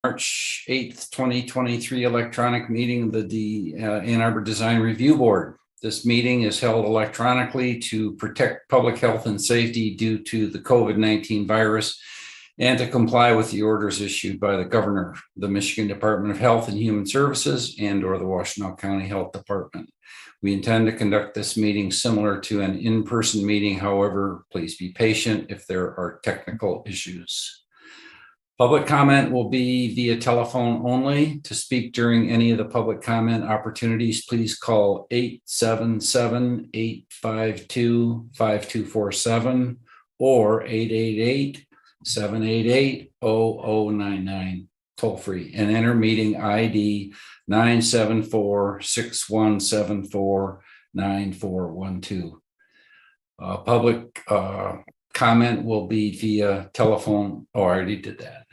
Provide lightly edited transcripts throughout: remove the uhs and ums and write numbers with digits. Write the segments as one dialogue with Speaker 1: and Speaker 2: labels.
Speaker 1: March 8th, 2023 electronic meeting of the Ann Arbor Design Review Board. This meeting is held electronically to protect public health and safety due to the COVID-19 virus and to comply with the orders issued by the governor, the Michigan Department of Health and Human Services, and/or the Washtenaw County Health Department. We intend to conduct this meeting similar to an in-person meeting. However, please be patient if there are technical issues. Public comment will be via telephone only. To speak during any of the public comment opportunities, please call 877-852-5247 or 888-788-0099, toll free, and enter meeting ID 974-6174-9412. Public comment will be via telephone. Oh, I already did that.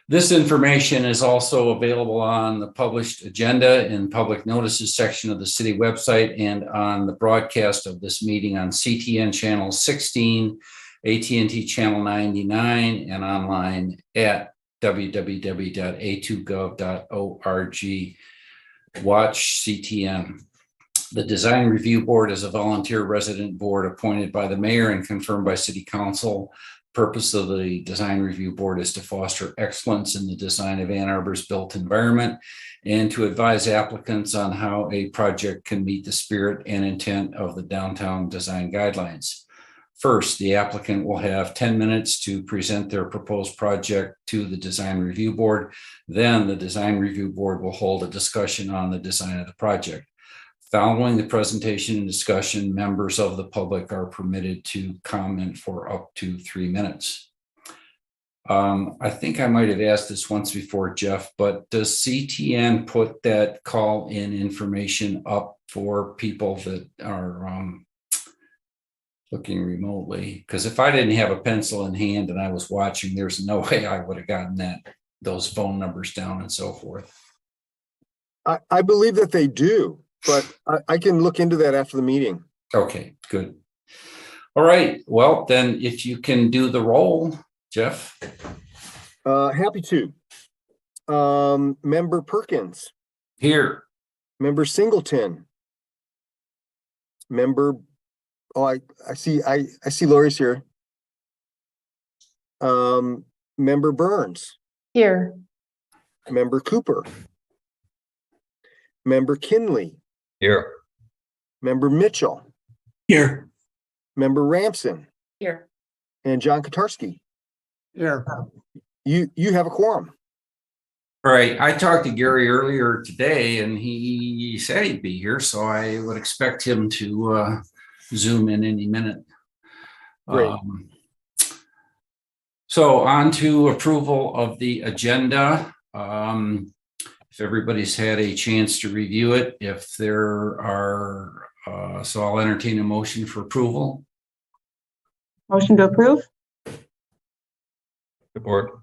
Speaker 1: This information is also available on the published agenda and public notices section of the city website and on the broadcast of this meeting on CTN channel 16, AT&T channel 99, and online at www.a2gov.org. Watch CTN. The Design Review Board is a volunteer resident board appointed by the mayor and confirmed by city council. Purpose of the Design Review Board is to foster excellence in the design of Ann Arbor's built environment and to advise applicants on how a project can meet the spirit and intent of the downtown design guidelines. First, the applicant will have 10 minutes to present their proposed project to the Design Review Board. Then the Design Review Board will hold a discussion on the design of the project. Following the presentation and discussion, members of the public are permitted to comment for up to 3 minutes. I think I might have asked this once before, Jeff, but does CTN put that call-in information up for people that are looking remotely? Because if I didn't have a pencil in hand and I was watching, there's no way I would have gotten those phone numbers down and so forth.
Speaker 2: I believe that they do. But I can look into that after the meeting.
Speaker 1: Okay, good. All right. Well, then if you can do the roll, Jeff.
Speaker 2: Happy to. Member Perkins.
Speaker 1: Here.
Speaker 2: Member Singleton. Member, I see Lori's here. Member Burns.
Speaker 3: Here.
Speaker 2: Member Cooper. Member Kinley.
Speaker 4: Here.
Speaker 2: Member Mitchell.
Speaker 4: Here.
Speaker 2: Member Ramson.
Speaker 3: Here.
Speaker 2: And John Kotarski.
Speaker 4: Here.
Speaker 2: You have a quorum.
Speaker 1: All right. I talked to Gary earlier today and he said he'd be here, so I would expect him to Zoom in any minute.
Speaker 2: Great.
Speaker 1: So on to approval of the agenda. If everybody's had a chance to review it, if there are, so I'll entertain a motion for approval.
Speaker 3: Motion to approve.
Speaker 4: Support.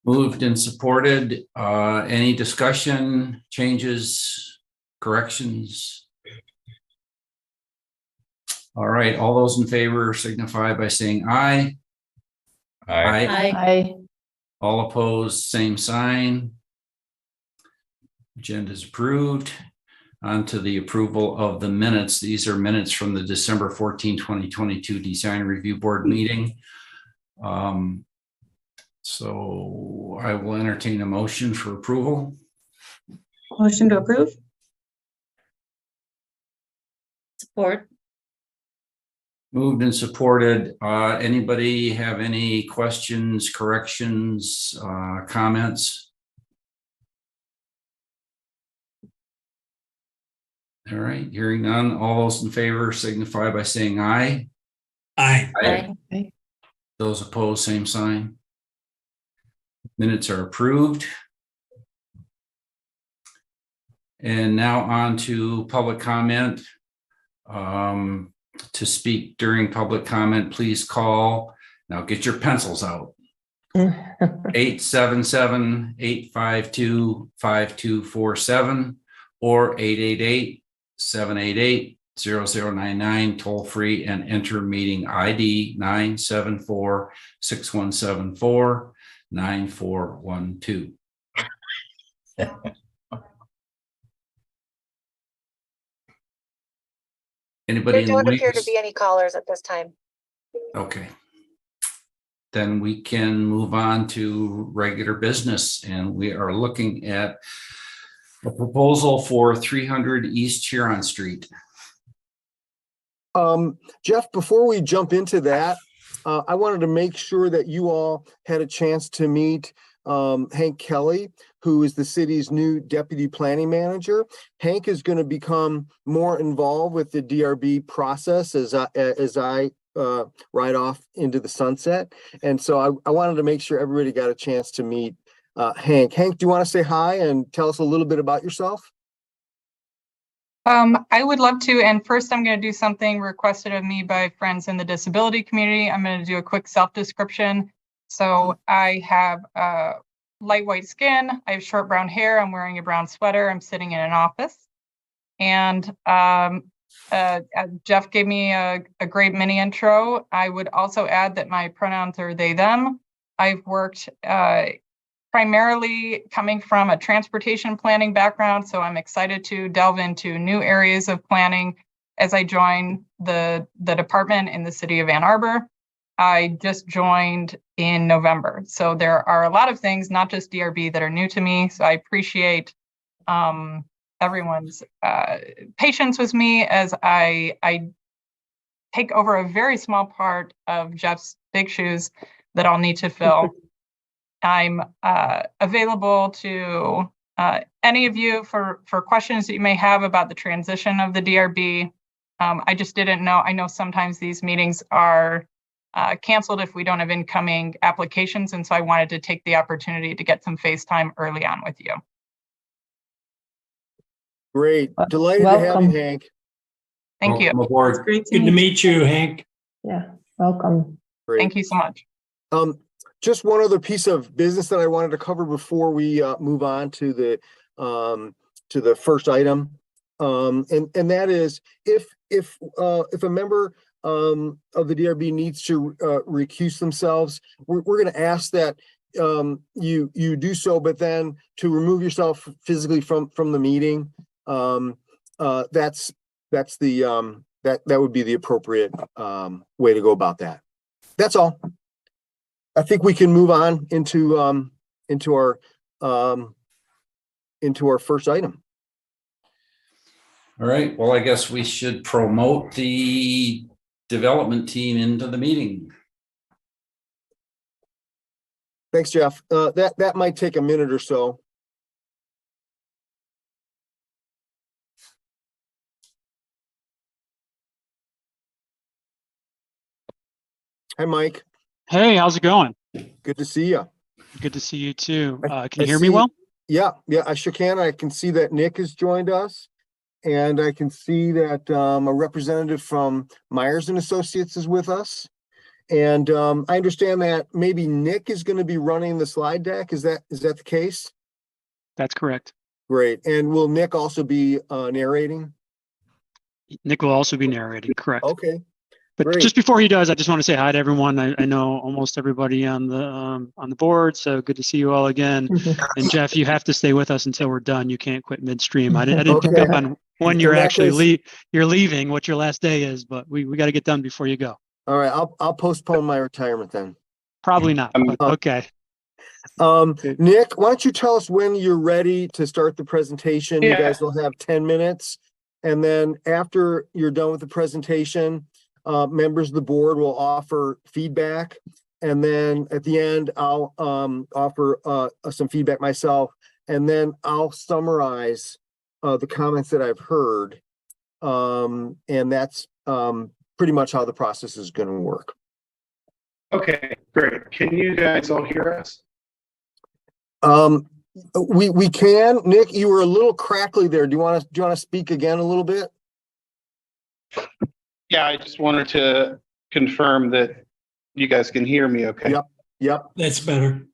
Speaker 1: Moved and supported. Any discussion, changes, corrections? All right, all those in favor signify by saying aye.
Speaker 4: Aye.
Speaker 3: Aye.
Speaker 1: All opposed, same sign. Agenda is approved. On to the approval of the minutes. These are minutes from the December 14, 2022 Design Review Board meeting. So I will entertain a motion for approval.
Speaker 3: Motion to approve. Support.
Speaker 1: Moved and supported. Anybody have any questions, corrections, comments? All right, hearing none. All those in favor signify by saying aye.
Speaker 4: Aye.
Speaker 3: Aye.
Speaker 1: Those opposed, same sign. Minutes are approved. And now on to public comment. To speak during public comment, please call. Now get your pencils out. 877-852-5247 or 888-788-0099, toll free, and enter meeting ID 974-6174. 9412. Anybody
Speaker 5: There
Speaker 1: in the
Speaker 5: don't appear to
Speaker 1: wings?
Speaker 5: be any callers at this time.
Speaker 1: Okay. Then we can move on to regular business, and we are looking at a proposal for 300 East Huron Street.
Speaker 2: Jeff, before we jump into that, I wanted to make sure that you all had a chance to meet Hank Kelly, who is the city's new deputy planning manager. Hank is going to become more involved with the DRB process as I ride off into the sunset. And so I wanted to make sure everybody got a chance to meet Hank. Hank, do you want to say hi and tell us a little bit about yourself?
Speaker 6: I would love to. And first, I'm going to do something requested of me by friends in the disability community. I'm going to do a quick self-description. So I have light white skin. I have short brown hair. I'm wearing a brown sweater. I'm sitting in an office. And Jeff gave me a great mini intro. I would also add that my pronouns are they, them. I've worked primarily coming from a transportation planning background, so I'm excited to delve into new areas of planning as I join the department in the city of Ann Arbor. I just joined in November, so there are a lot of things, not just DRB, that are new to me, so I appreciate everyone's patience with me as I take over a very small part of Jeff's big shoes that I'll need to fill. I'm available to any of you for questions that you may have about the transition of the DRB. I just didn't know. I know sometimes these meetings are canceled if we don't have incoming applications. And so I wanted to take the opportunity to get some FaceTime early on with you.
Speaker 2: Great. Delighted to have you, Hank.
Speaker 6: Thank you.
Speaker 1: Welcome aboard.
Speaker 3: Great
Speaker 4: Good to meet you, Hank.
Speaker 7: Yeah, welcome.
Speaker 2: Great.
Speaker 6: Thank you so much.
Speaker 2: Just one other piece of business that I wanted to cover before we move on to the first item, and that is if a member of the DRB needs to recuse themselves, we're going to ask that you do so, but then to remove yourself physically from the meeting. That would be the appropriate way to go about that. That's all. I think we can move on into our first item.
Speaker 1: All right. Well, I guess we should promote the development team into the meeting.
Speaker 2: Thanks, Jeff. That might take a minute or so. Hi, Mike.
Speaker 8: Hey, how's it going?
Speaker 2: Good to see you.
Speaker 8: Good to see you too. Can
Speaker 2: I
Speaker 8: you hear me
Speaker 2: see-
Speaker 8: well?
Speaker 2: Yeah, I sure can. I can see that Nick has joined us, and I can see that a representative from Myers and Associates is with us. And I understand that maybe Nick is going to be running the slide deck. Is that the case?
Speaker 8: That's correct.
Speaker 2: Great. And will Nick also be narrating?
Speaker 8: Nick will also be narrating, correct.
Speaker 2: Okay.
Speaker 8: But
Speaker 2: great.
Speaker 8: just before he does, I just want to say hi to everyone. I know almost everybody on the board, so good to see you all again. And Jeff, you have to stay with us until we're done. You can't quit midstream. I didn't pick up on when you're actually you're leaving, what your last day is, but we got to get done before you go.
Speaker 2: All right, I'll postpone my retirement then.
Speaker 8: Probably not, but okay.
Speaker 2: Nick, why don't you tell us when you're ready to start the presentation?
Speaker 9: Yeah.
Speaker 2: You guys will have 10 minutes. And then after you're done with the presentation, members of the board will offer feedback. And then at the end, I'll offer some feedback myself. And then I'll summarize the comments that I've heard. And that's pretty much how the process is going to work.
Speaker 9: Okay, great. Can you guys all hear us?
Speaker 2: We can. Nick, you were a little crackly there. Do you want to speak again a little bit?
Speaker 9: Yeah, I just wanted to confirm that you guys can hear me okay.
Speaker 2: Yep.
Speaker 4: That's better.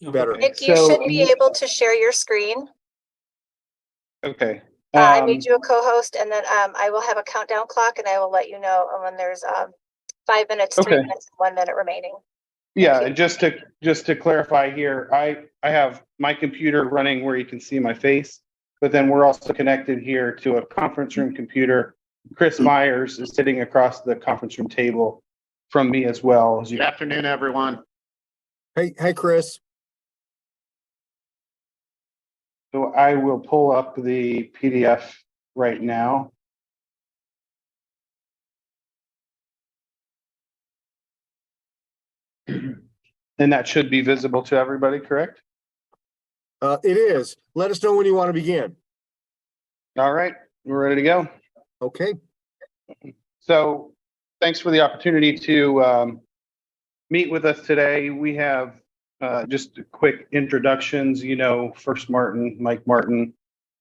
Speaker 2: Better.
Speaker 5: Nick, you should be able to share your screen.
Speaker 9: Okay.
Speaker 5: I made you a co-host, and then I will have a countdown clock, and I will let you know when there's 5 minutes, 3
Speaker 9: Okay.
Speaker 5: minutes, 1 minute remaining.
Speaker 9: Yeah, and just to clarify here, I have my computer running where you can see my face, but then we're also connected here to a conference room computer. Chris Myers is sitting across the conference room table from me as well. Good afternoon, everyone.
Speaker 2: Hey, Chris.
Speaker 9: So I will pull up the PDF right now. And that should be visible to everybody, correct?
Speaker 2: It is. Let us know when you want to begin.
Speaker 9: All right, we're ready to go.
Speaker 2: Okay.
Speaker 9: So thanks for the opportunity to meet with us today. We have just quick introductions. You know, First Martin, Mike Martin,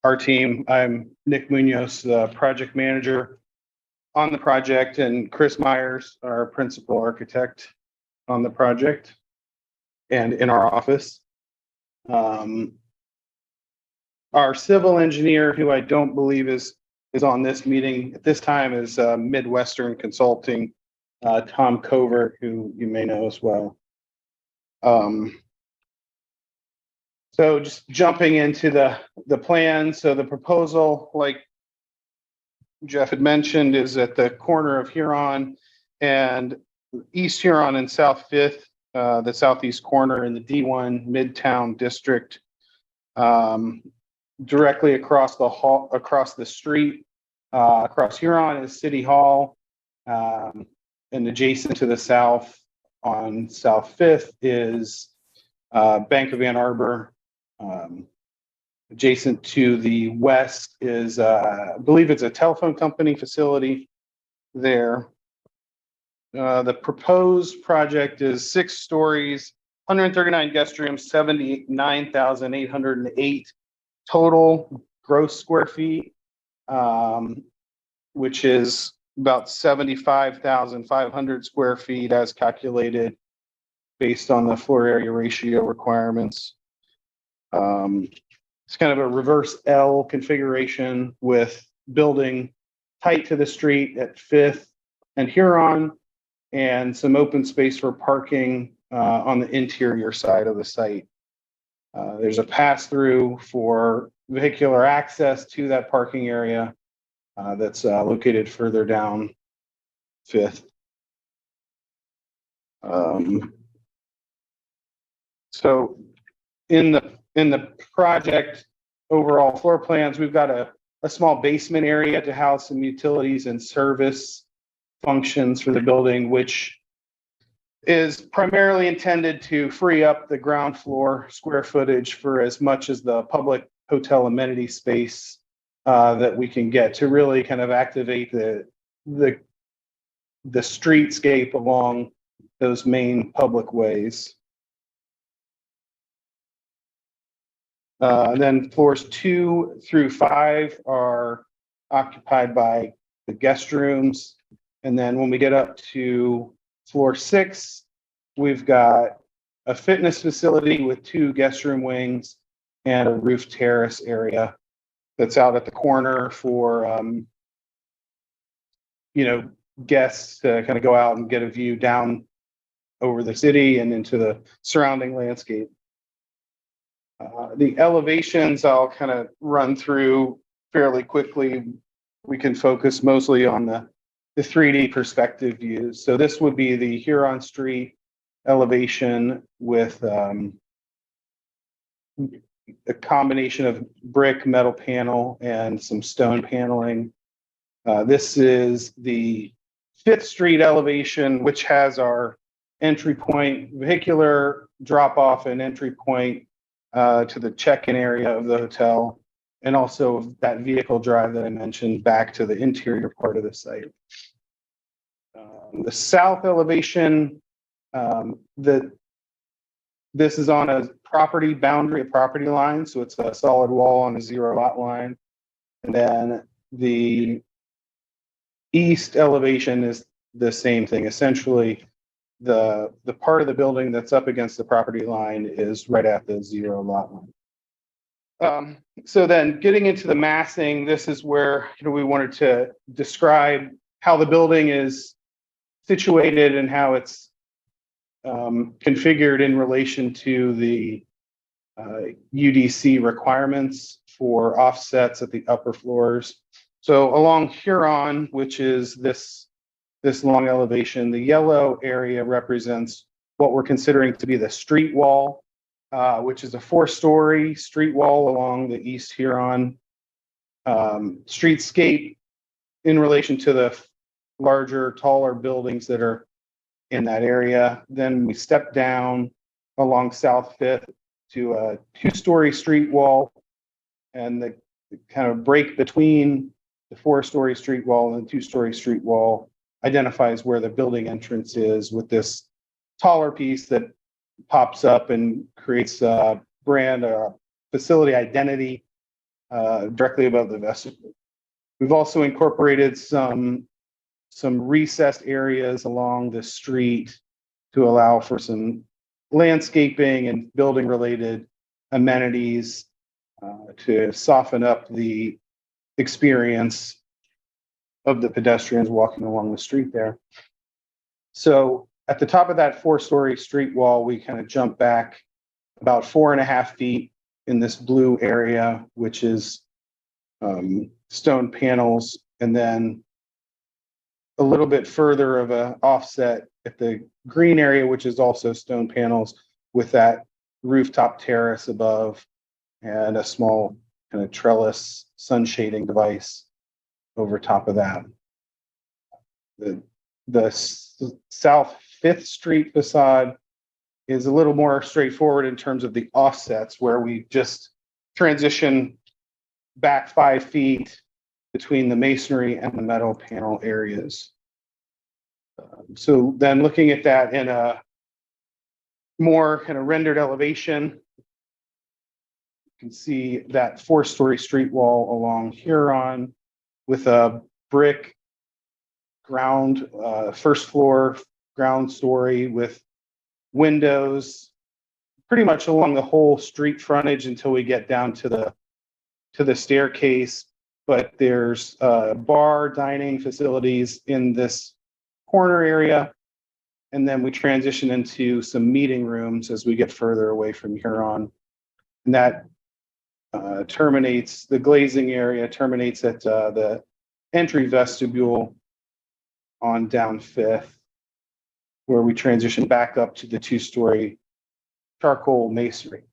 Speaker 9: our team. I'm Nick Munoz, the project manager on the project, and Chris Myers, our principal architect on the project and in our office. Our civil engineer, who I don't believe is on this meeting at this time, is Midwestern Consulting, Tom Covert, who you may know as well. So just jumping into the plan. So the proposal, like Jeff had mentioned, is at the corner of Huron and East Huron and South Fifth, the southeast corner in the D1 Midtown District. Directly across the street, across Huron is City Hall, and adjacent to the south on South Fifth is Bank of Ann Arbor. Adjacent to the west is, I believe it's a telephone company facility there. The proposed project is 6 stories, 139 guest rooms, 79,808 total gross square feet, which is about 75,500 square feet as calculated based on the floor area ratio requirements. It's kind of a reverse L configuration with building tight to the street at Fifth and Huron, and some open space for parking on the interior side of the site. There's a pass-through for vehicular access to that parking area that's located further down Fifth. So in the project overall floor plans, we've got a small basement area to house some utilities and service functions for the building, which is primarily intended to free up the ground floor square footage for as much as the public hotel amenity space that we can get to really kind of activate the streetscape along those main public ways. And then floors 2 through 5 are occupied by the guest rooms. And then when we get up to floor 6, we've got a fitness facility with 2 guest room wings and a roof terrace area that's out at the corner for, guests to kind of go out and get a view down over the city and into the surrounding landscape. The elevations I'll kind of run through fairly quickly. We can focus mostly on the 3D perspective views. So this would be the Huron Street elevation with a combination of brick, metal panel, and some stone paneling. This is the 5th Street elevation, which has our entry point vehicular drop off and entry point to the check-in area of the hotel, and also that vehicle drive that I mentioned back to the interior part of the site. The south elevation, this is on a property boundary, a property line, so it's a solid wall on a 0 lot line. And then the east elevation is the same thing. Essentially, the part of the building that's up against the property line is right at the 0 lot line. So then getting into the massing, this is where we wanted to describe how the building is situated and how it's configured in relation to the UDC requirements for offsets at the upper floors. So along Huron, which is this long elevation, the yellow area represents what we're considering to be the street wall, which is a 4-story street wall along the East Huron streetscape in relation to the larger, taller buildings that are in that area. Then we step down along South Fifth to a 2-story street wall, and the kind of break between the 4-story street wall and the 2-story street wall identifies where the building entrance is, with this taller piece that pops up and creates a brand facility identity directly above the vestibule. We've also incorporated some recessed areas along the street to allow for some landscaping and building related amenities to soften up the experience of the pedestrians walking along the street there. So at the top of that 4-story street wall, we kind of jump back about 4.5 feet in this blue area, which is stone panels, and then a little bit further of a offset at the green area, which is also stone panels with that rooftop terrace above and a small kind of trellis sun shading device over top of that. The South 5th Street facade is a little more straightforward in terms of the offsets, where we just transition back 5 feet between the masonry and the metal panel areas. So then looking at that in a more kind of rendered elevation, you can see that 4-story street wall along Huron with a brick ground, first floor ground story with windows pretty much along the whole street frontage until we get down to the staircase. But there's bar dining facilities in this corner area, and then we transition into some meeting rooms as we get further away from Huron. And that terminates, the glazing area terminates at the entry vestibule on down 5th, where we transition back up to the 2-story charcoal masonry.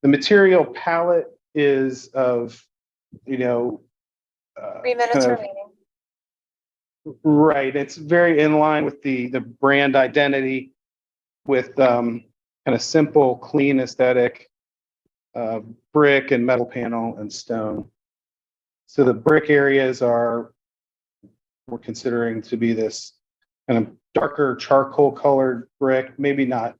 Speaker 9: The material palette is of,
Speaker 5: 3 minutes remaining.
Speaker 9: Right. It's very in line with the brand identity, with kind of simple, clean aesthetic, brick and metal panel and stone. So the brick areas we're considering to be this kind of darker charcoal colored brick, maybe not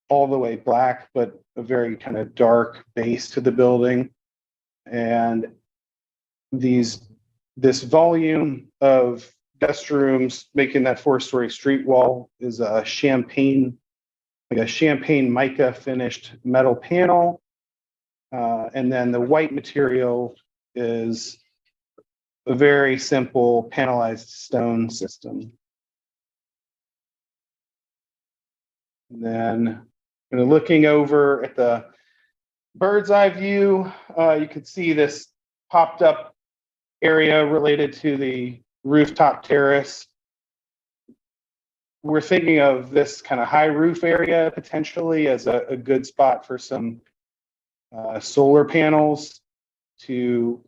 Speaker 9: all the way black, but a very kind of dark base to the building. And this volume of guest rooms making that 4-story street wall is a champagne mica finished metal panel. And then the white material is a very simple panelized stone system. And then looking over at the bird's eye view, you could see this popped up area related to the rooftop terrace. We're thinking of this kind of high roof area potentially as a good spot for some solar panels to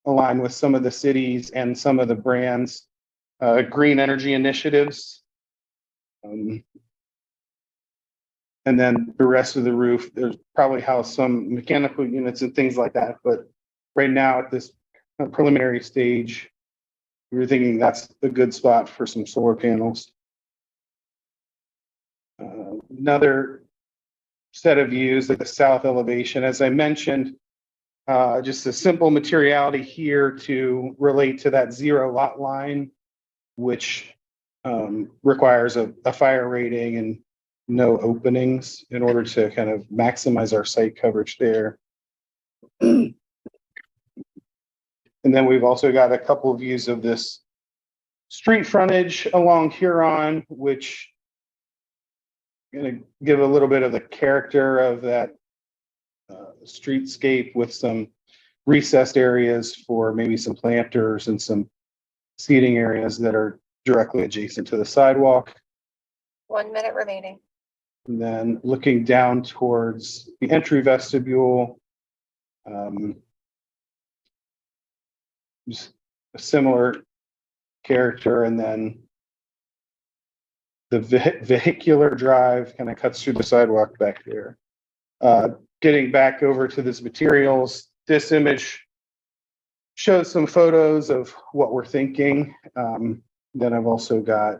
Speaker 9: align with some of the cities and some of the brands' green energy initiatives. And then the rest of the roof, there's probably house some mechanical units and things like that. But right now at this preliminary stage, we were thinking that's a good spot for some solar panels. Another set of views at the south elevation, as I mentioned, just a simple materiality here to relate to that 0 lot line, which requires a fire rating and no openings in order to kind of maximize our site coverage there. And then we've also got a couple of views of this street frontage along Huron, which going to give a little bit of the character of that streetscape with some recessed areas for maybe some planters and some seating areas that are directly adjacent to the sidewalk.
Speaker 5: 1 minute remaining.
Speaker 9: And then looking down towards the entry vestibule, just a similar character, and then the vehicular drive kind of cuts through the sidewalk back there. Getting back over to this materials, this image shows some photos of what we're thinking. Then I've also got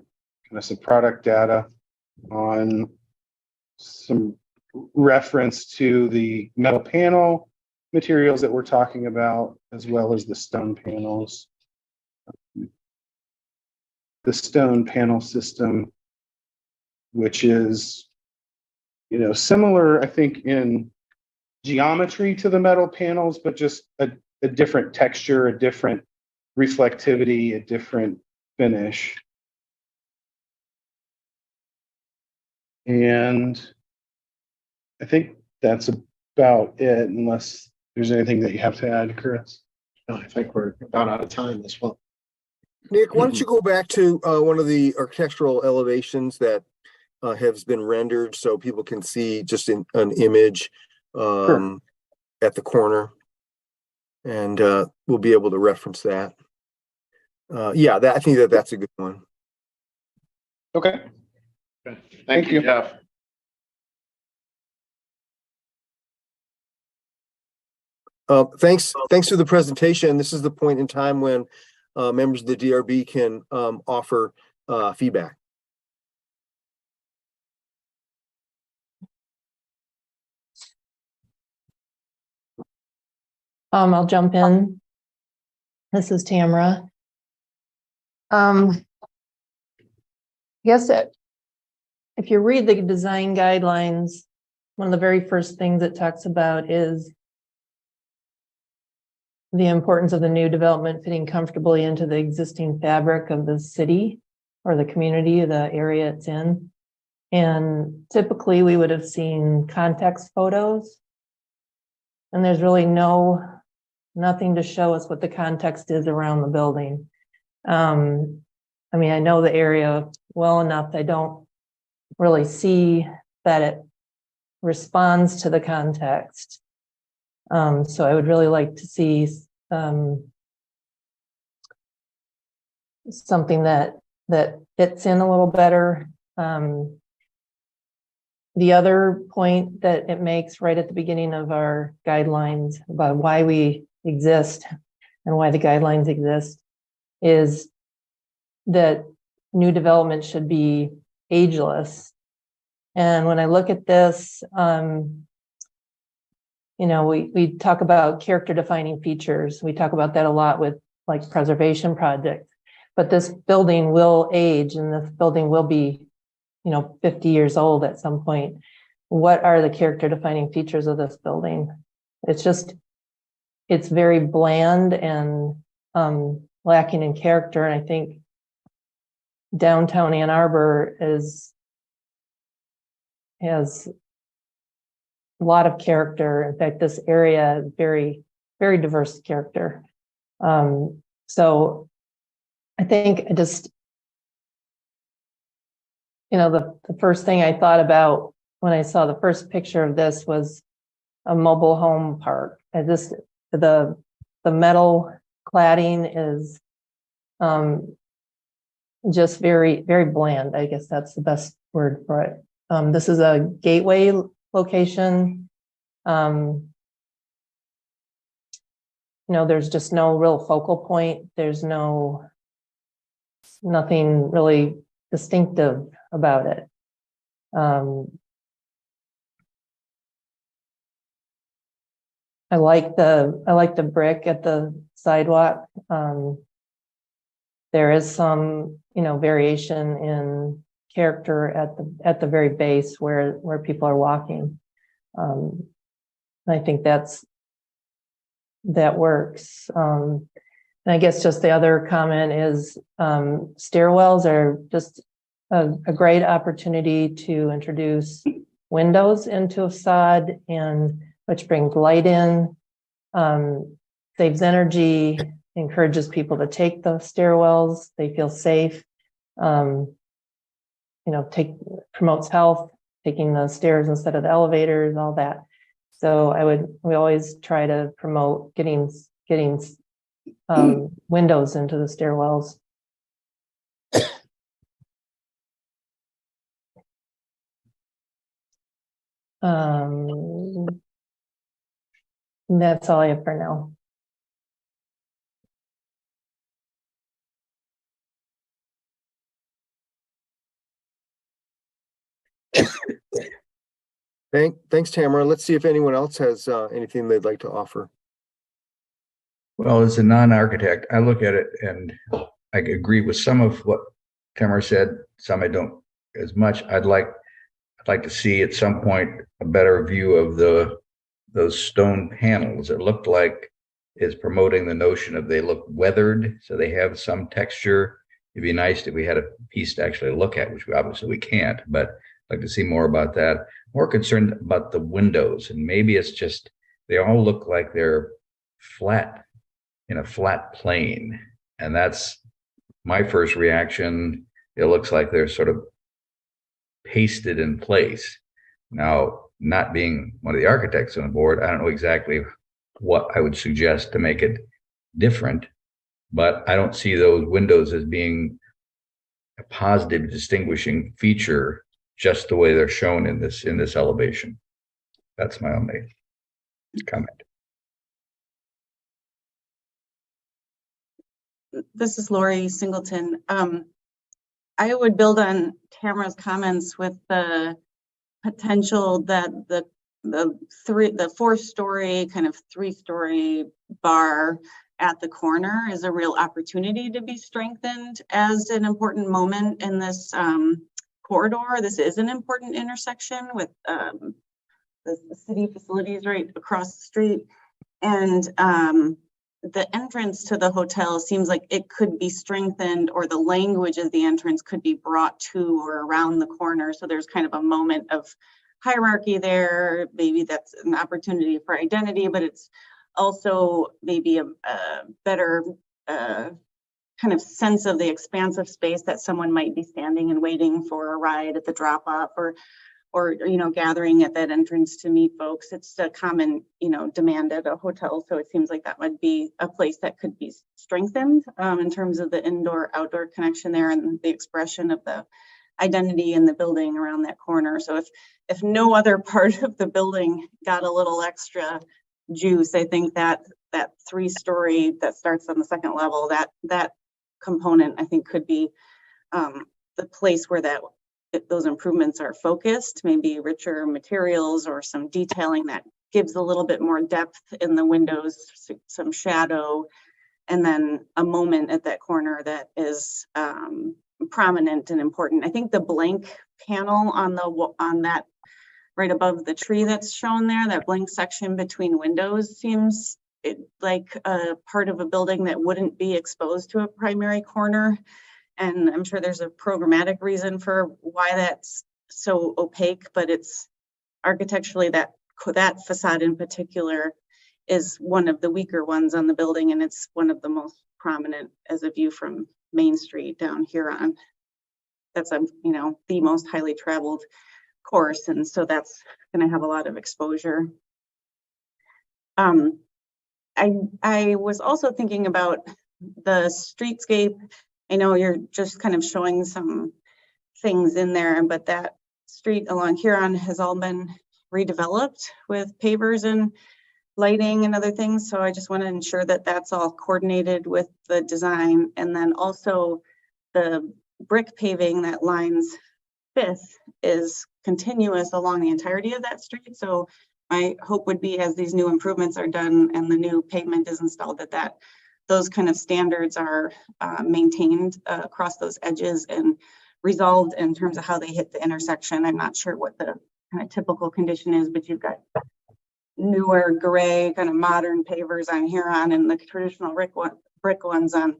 Speaker 9: kind of some product data on some reference to the metal panel materials that we're talking about, as well as the stone panels. The stone panel system, which is, similar, I think, in geometry to the metal panels, but just a different texture, a different reflectivity, a different finish. And I think that's about it, unless there's anything that you have to add, Chris.
Speaker 10: No, I think we're about out of time as well.
Speaker 2: Nick, why don't you go back to one of the architectural elevations that has been rendered so people can see just in an image
Speaker 9: Sure.
Speaker 2: at the corner, and we'll be able to reference that. Yeah, I think that's a good one.
Speaker 9: Okay.
Speaker 10: Thank you, Jeff.
Speaker 2: Thanks for the presentation. This is the point in time when members of the DRB can offer feedback.
Speaker 7: I'll jump in. This is Tamara. I guess that if you read the design guidelines, one of the very first things it talks about is the importance of the new development fitting comfortably into the existing fabric of the city or the community, the area it's in. And typically we would have seen context photos, and there's really nothing to show us what the context is around the building. I mean, I know the area well enough. I don't really see that it responds to the context. So I would really like to see something that fits in a little better. The other point that it makes right at the beginning of our guidelines about why we exist and why the guidelines exist is that new development should be ageless. And when I look at this, we talk about character defining features. We talk about that a lot with like preservation projects, but this building will age and this building will be 50 years old at some point. What are the character defining features of this building? It's very bland and lacking in character. And I think downtown Ann Arbor has a lot of character. In fact, this area is very, very diverse character. So I think the first thing I thought about when I saw the first picture of this was a mobile home park. The metal cladding is just very, very bland. I guess that's the best word for it. This is a gateway location. There's just no real focal point. There's nothing really distinctive about it. I like the brick at the sidewalk. There is some, variation in character at the very base where people are walking. I think that works. And I guess just the other comment is stairwells are just a great opportunity to introduce windows into a facade, and which brings light in, saves energy, encourages people to take the stairwells. They feel safe. Promotes health, taking the stairs instead of the elevators, all that. So we always try to promote getting windows into the stairwells. That's all I have for now.
Speaker 2: Thanks, Tamara. Let's see if anyone else has anything they'd like to offer.
Speaker 11: Well, as a non-architect, I look at it and I agree with some of what Tamara said. Some I don't as much. I'd like to see at some point a better view of those stone panels. It looked like is promoting the notion of they look weathered, so they have some texture. It'd be nice if we had a piece to actually look at, which we can't, but I'd like to see more about that. More concerned about the windows, and maybe it's just they all look like they're flat in a flat plane, and that's my first reaction. It looks like they're sort of pasted in place. Now, not being one of the architects on the board, I don't know exactly what I would suggest to make it different, but I don't see those windows as being a positive distinguishing feature just the way they're shown in this elevation. That's my only comment.
Speaker 3: This is Lori Singleton. I would build on Tamara's comments with the potential that the 4-story, kind of 3-story bar at the corner is a real opportunity to be strengthened as an important moment in this corridor. This is an important intersection with the city facilities right across the street. And the entrance to the hotel seems like it could be strengthened, or the language of the entrance could be brought to or around the corner. So there's kind of a moment of hierarchy there. Maybe that's an opportunity for identity, but it's also maybe a better kind of sense of the expansive space that someone might be standing and waiting for a ride at the drop off, or gathering at that entrance to meet folks. It's a common, demand at a hotel. So it seems like that would be a place that could be strengthened in terms of the indoor-outdoor connection there and the expression of the identity in the building around that corner. So if no other part of the building got a little extra juice, I think that 3-story that starts on the second level, that component, I think, could be the place where those improvements are focused, maybe richer materials or some detailing that gives a little bit more depth in the windows, some shadow, and then a moment at that corner that is prominent and important. I think the blank panel on that right above the tree that's shown there, that blank section between windows, seems like a part of a building that wouldn't be exposed to a primary corner. And I'm sure there's a programmatic reason for why that's so opaque, but it's architecturally that facade in particular is one of the weaker ones on the building, and it's one of the most prominent as a view from Main Street down here on. That's the most highly traveled course, and so that's going to have a lot of exposure. I was also thinking about the streetscape. I know you're just kind of showing some things in there, but that street along Huron has all been redeveloped with pavers and lighting and other things. So I just want to ensure that that's all coordinated with the design. And then also the brick paving that lines 5th is continuous along the entirety of that street. So my hope would be, as these new improvements are done and the new pavement is installed, that those kind of standards are maintained across those edges and resolved in terms of how they hit the intersection. I'm not sure what the kind of typical condition is, but you've got newer gray kind of modern pavers on Huron and the traditional brick ones on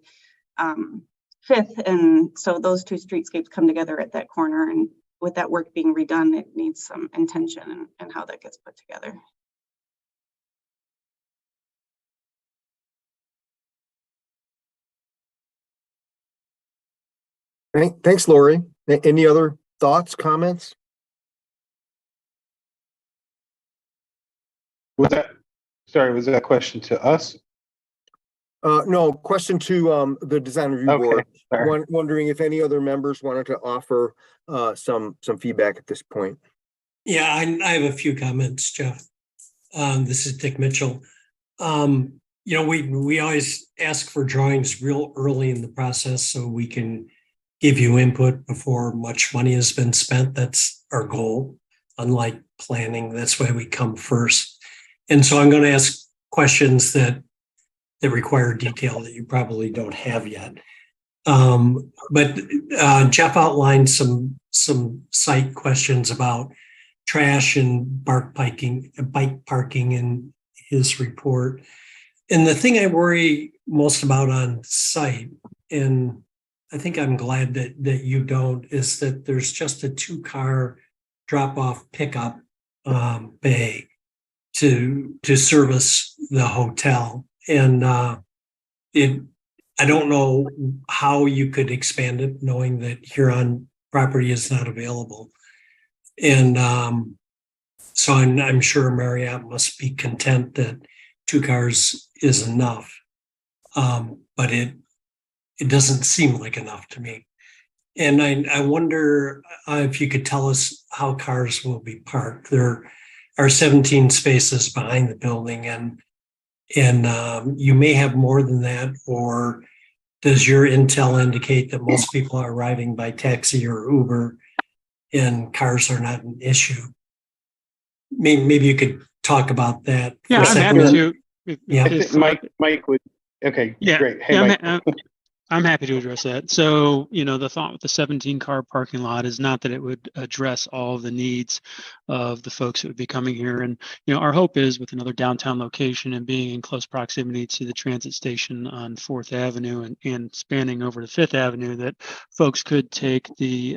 Speaker 3: Fifth, and so those two streetscapes come together at that corner, and with that work being redone, it needs some intention and how that gets put together.
Speaker 2: Thanks, Lori. Any other thoughts, comments?
Speaker 9: Was that a question to us?
Speaker 2: No, question to the design review board.
Speaker 9: Sorry.
Speaker 2: Wondering if any other members wanted to offer some feedback at this point.
Speaker 4: Yeah, I have a few comments, Jeff. This is Dick Mitchell. You know, we always ask for drawings real early in the process so we can give you input before much money has been spent. That's our goal. Unlike planning, that's why we come first. And so I'm going to ask questions that require detail that you probably don't have yet. But Jeff outlined some site questions about trash and bike parking in his report. And the thing I worry most about on site, and I think I'm glad that you don't, is that there's just a 2-car drop-off pickup bay to service the hotel. And I don't know how you could expand it, knowing that Huron property is not available. And so I'm sure Marriott must be content that 2 cars is enough. But it doesn't seem like enough to me. And I wonder if you could tell us how cars will be parked. There are 17 spaces behind the building, and you may have more than that, or does your intel indicate that most people are arriving by taxi or Uber and cars are not an issue? Maybe you could talk about that.
Speaker 8: Yeah, I'm happy to.
Speaker 4: Yeah.
Speaker 9: I think Mike would. Okay,
Speaker 8: Yeah,
Speaker 9: great. Hey,
Speaker 8: yeah,
Speaker 9: Mike.
Speaker 8: I'm happy to address that. So, you know, the thought with the 17-car parking lot is not that it would address all of the needs of the folks that would be coming here. And, you know, our hope is with another downtown location and being in close proximity to the transit station on 4th Avenue and spanning over to 5th Avenue, that folks could take the,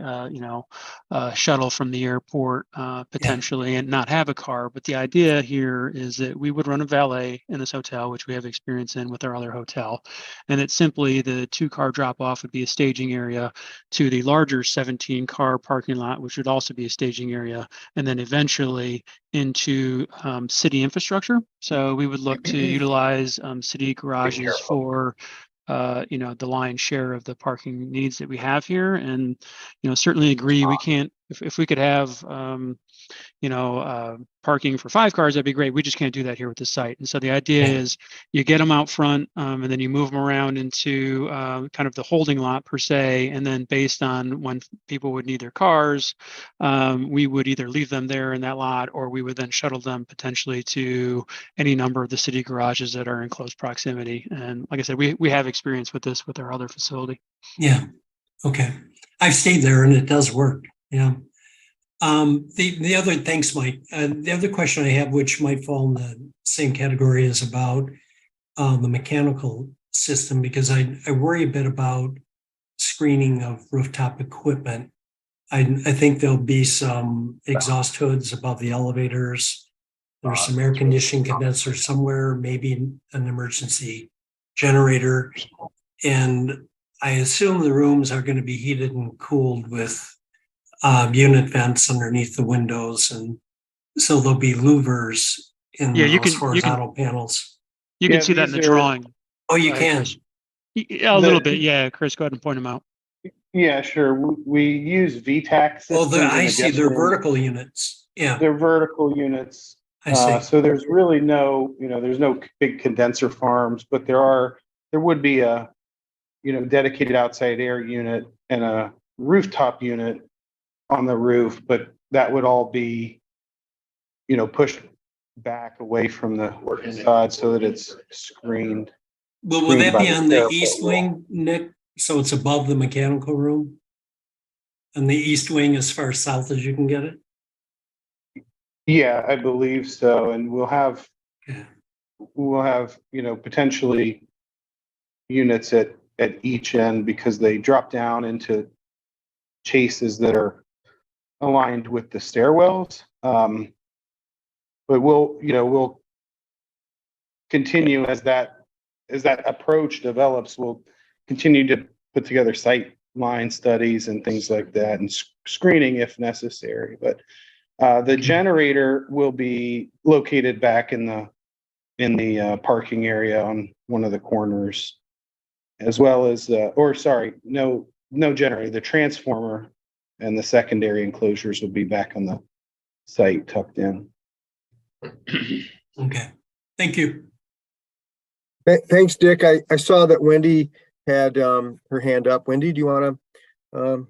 Speaker 8: shuttle from the airport potentially and not have a car. But the idea here is that we would run a valet in this hotel, which we have experience in with our other hotel. And it's simply the 2-car drop off would be a staging area to the larger 17-car parking lot, which would also be a staging area, and then eventually into city infrastructure. So we would look to utilize city garages for the lion's share of the parking needs that we have here. And, you know, certainly agree we can't, if we could have parking for 5 cars, that'd be great. We just can't do that here with the site. And so the idea is you get them out front and then you move them around into kind of the holding lot per se. And then based on when people would need their cars, we would either leave them there in that lot, or we would then shuttle them potentially to any number of the city garages that are in close proximity. And like I said, we have experience with this with our other facility.
Speaker 4: Yeah. Okay. I've stayed there and it does work. Yeah. The other, thanks, Mike. The other question I have, which might fall in the same category, is about the mechanical system, because I worry a bit about screening of rooftop equipment. I think there'll be some exhaust hoods above the elevators. There's some air conditioning condensers somewhere, maybe an emergency generator. And I assume the rooms are going to be heated and cooled with unit vents underneath the windows, and so there'll be louvers in those horizontal panels.
Speaker 8: You can see that in the drawing.
Speaker 4: Oh, you can?
Speaker 8: A little bit, yeah. Chris, go ahead and point them out.
Speaker 9: Yeah, sure. We use VTAC systems.
Speaker 4: I see. They're vertical units. Yeah,
Speaker 9: they're vertical units.
Speaker 4: I see.
Speaker 9: So there's really there's no big condenser farms, but there would be a, dedicated outside air unit and a rooftop unit on the roof, but that would all be, pushed back away from the facade so that it's screened.
Speaker 4: But would that be on the east wing, Nick? So it's above the mechanical room? And the east wing as far south as you can get it?
Speaker 9: Yeah, I believe so. And we'll have potentially units at at each end because they drop down into chases that are aligned with the stairwells. But we'll continue as that approach develops. We'll continue to put together sight line studies and things like that, and screening if necessary. But the generator will be located back in the parking area on one of the corners, as well as no generator. The transformer and the secondary enclosures will be back on the site tucked in.
Speaker 4: Okay, thank you.
Speaker 2: Thanks, Dick. I saw that Wendy had her hand up. Wendy, do you want to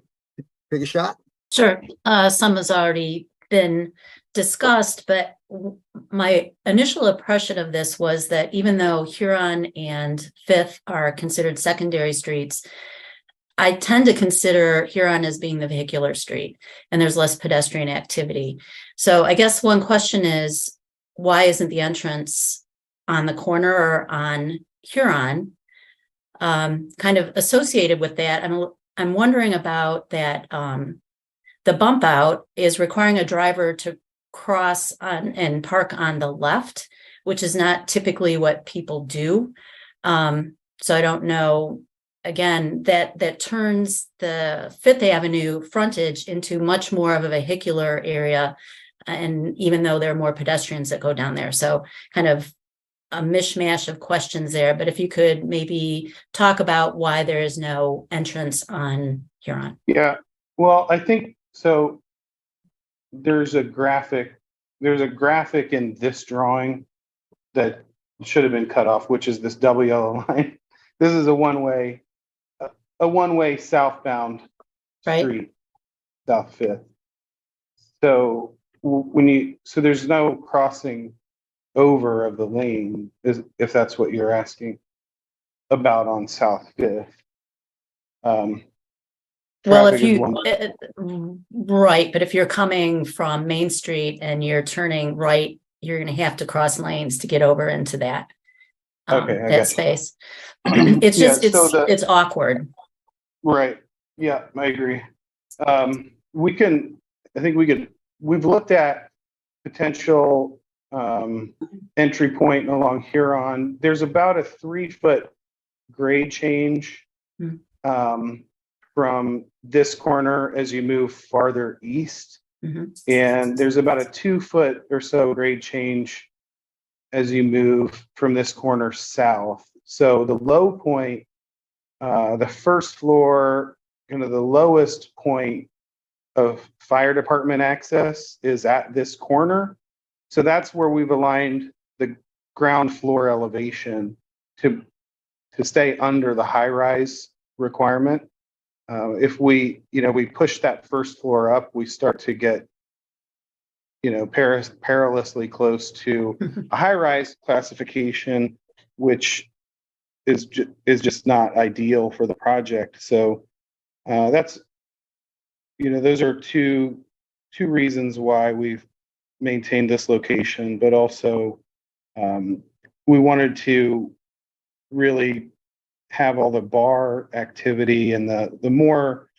Speaker 2: take a shot?
Speaker 12: Sure. Some has already been discussed, but my initial impression of this was that even though Huron and Fifth are considered secondary streets, I tend to consider Huron as being the vehicular street, and there's less pedestrian activity. So I guess one question is, why isn't the entrance on the corner or on Huron? Kind of associated with that, I'm wondering about that. The bump out is requiring a driver to cross on and park on the left, which is not typically what people do. So I don't know. Again, that turns the Fifth Avenue frontage into much more of a vehicular area. And even though there are more pedestrians that go down there, so kind of a mishmash of questions there. But if you could maybe talk about why there is no entrance on Huron.
Speaker 9: Yeah, well, I think so. There's a graphic in this drawing that should have been cut off, which is this double yellow line. This is a one-way southbound street, South Fifth. So there's no crossing over of the lane, if that's what you're asking about on South Fifth.
Speaker 12: Well, if you right, but if you're coming from Main Street and you're turning right, you're going to have to cross lanes to get over into that that space. It's just it's awkward.
Speaker 9: Right. Yeah, I agree. We've looked at potential entry point along Huron. There's about a 3-foot grade change from this corner as you move farther east. And there's about a 2-foot or so grade change as you move from this corner south. So the low point, the first floor, kind of the lowest point of fire department access is at this corner. So that's where we've aligned the ground floor elevation to stay under the high rise requirement. If we push that first floor up, we start to get, perilously close to a high rise classification, which is just not ideal for the project. So that's, those are two reasons why we've maintained this location, but also we wanted to really have all the bar activity and the more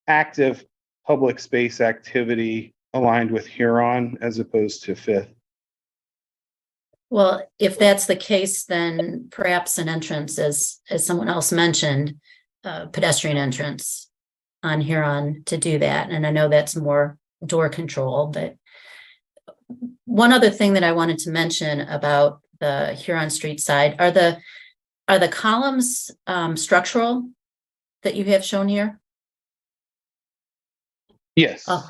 Speaker 9: active public space activity aligned with Huron as opposed to Fifth.
Speaker 12: Well, if that's the case, then perhaps an entrance, as someone else mentioned, pedestrian entrance on Huron to do that. And I know that's more door control, but one other thing that I wanted to mention about the Huron Street side are the columns structural that you have shown here?
Speaker 9: Yes.
Speaker 12: Oh,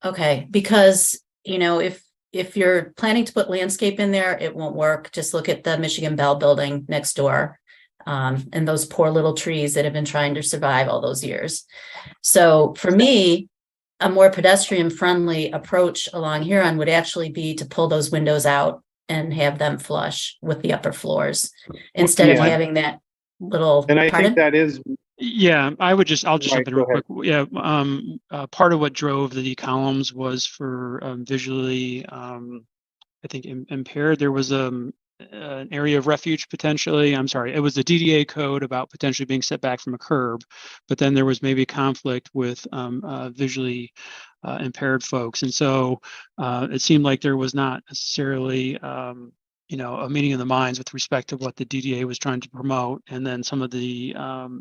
Speaker 12: okay. Because, if you're planning to put landscape in there, it won't work. Just look at the Michigan Bell building next door and those poor little trees that have been trying to survive all those years. So for me, a more pedestrian friendly approach along Huron would actually be to pull those windows out and have them flush with the upper floors instead of having that little.
Speaker 9: And I think that is.
Speaker 8: Yeah, I'll just jump in real quick. Yeah, part of what drove the columns was for visually, I think impaired. There was an area of refuge potentially. I'm sorry, it was the DDA code about potentially being set back from a curb, but then there was maybe conflict with visually impaired folks. And so it seemed like there was not necessarily a meeting of the minds with respect to what the DDA was trying to promote, and then some of the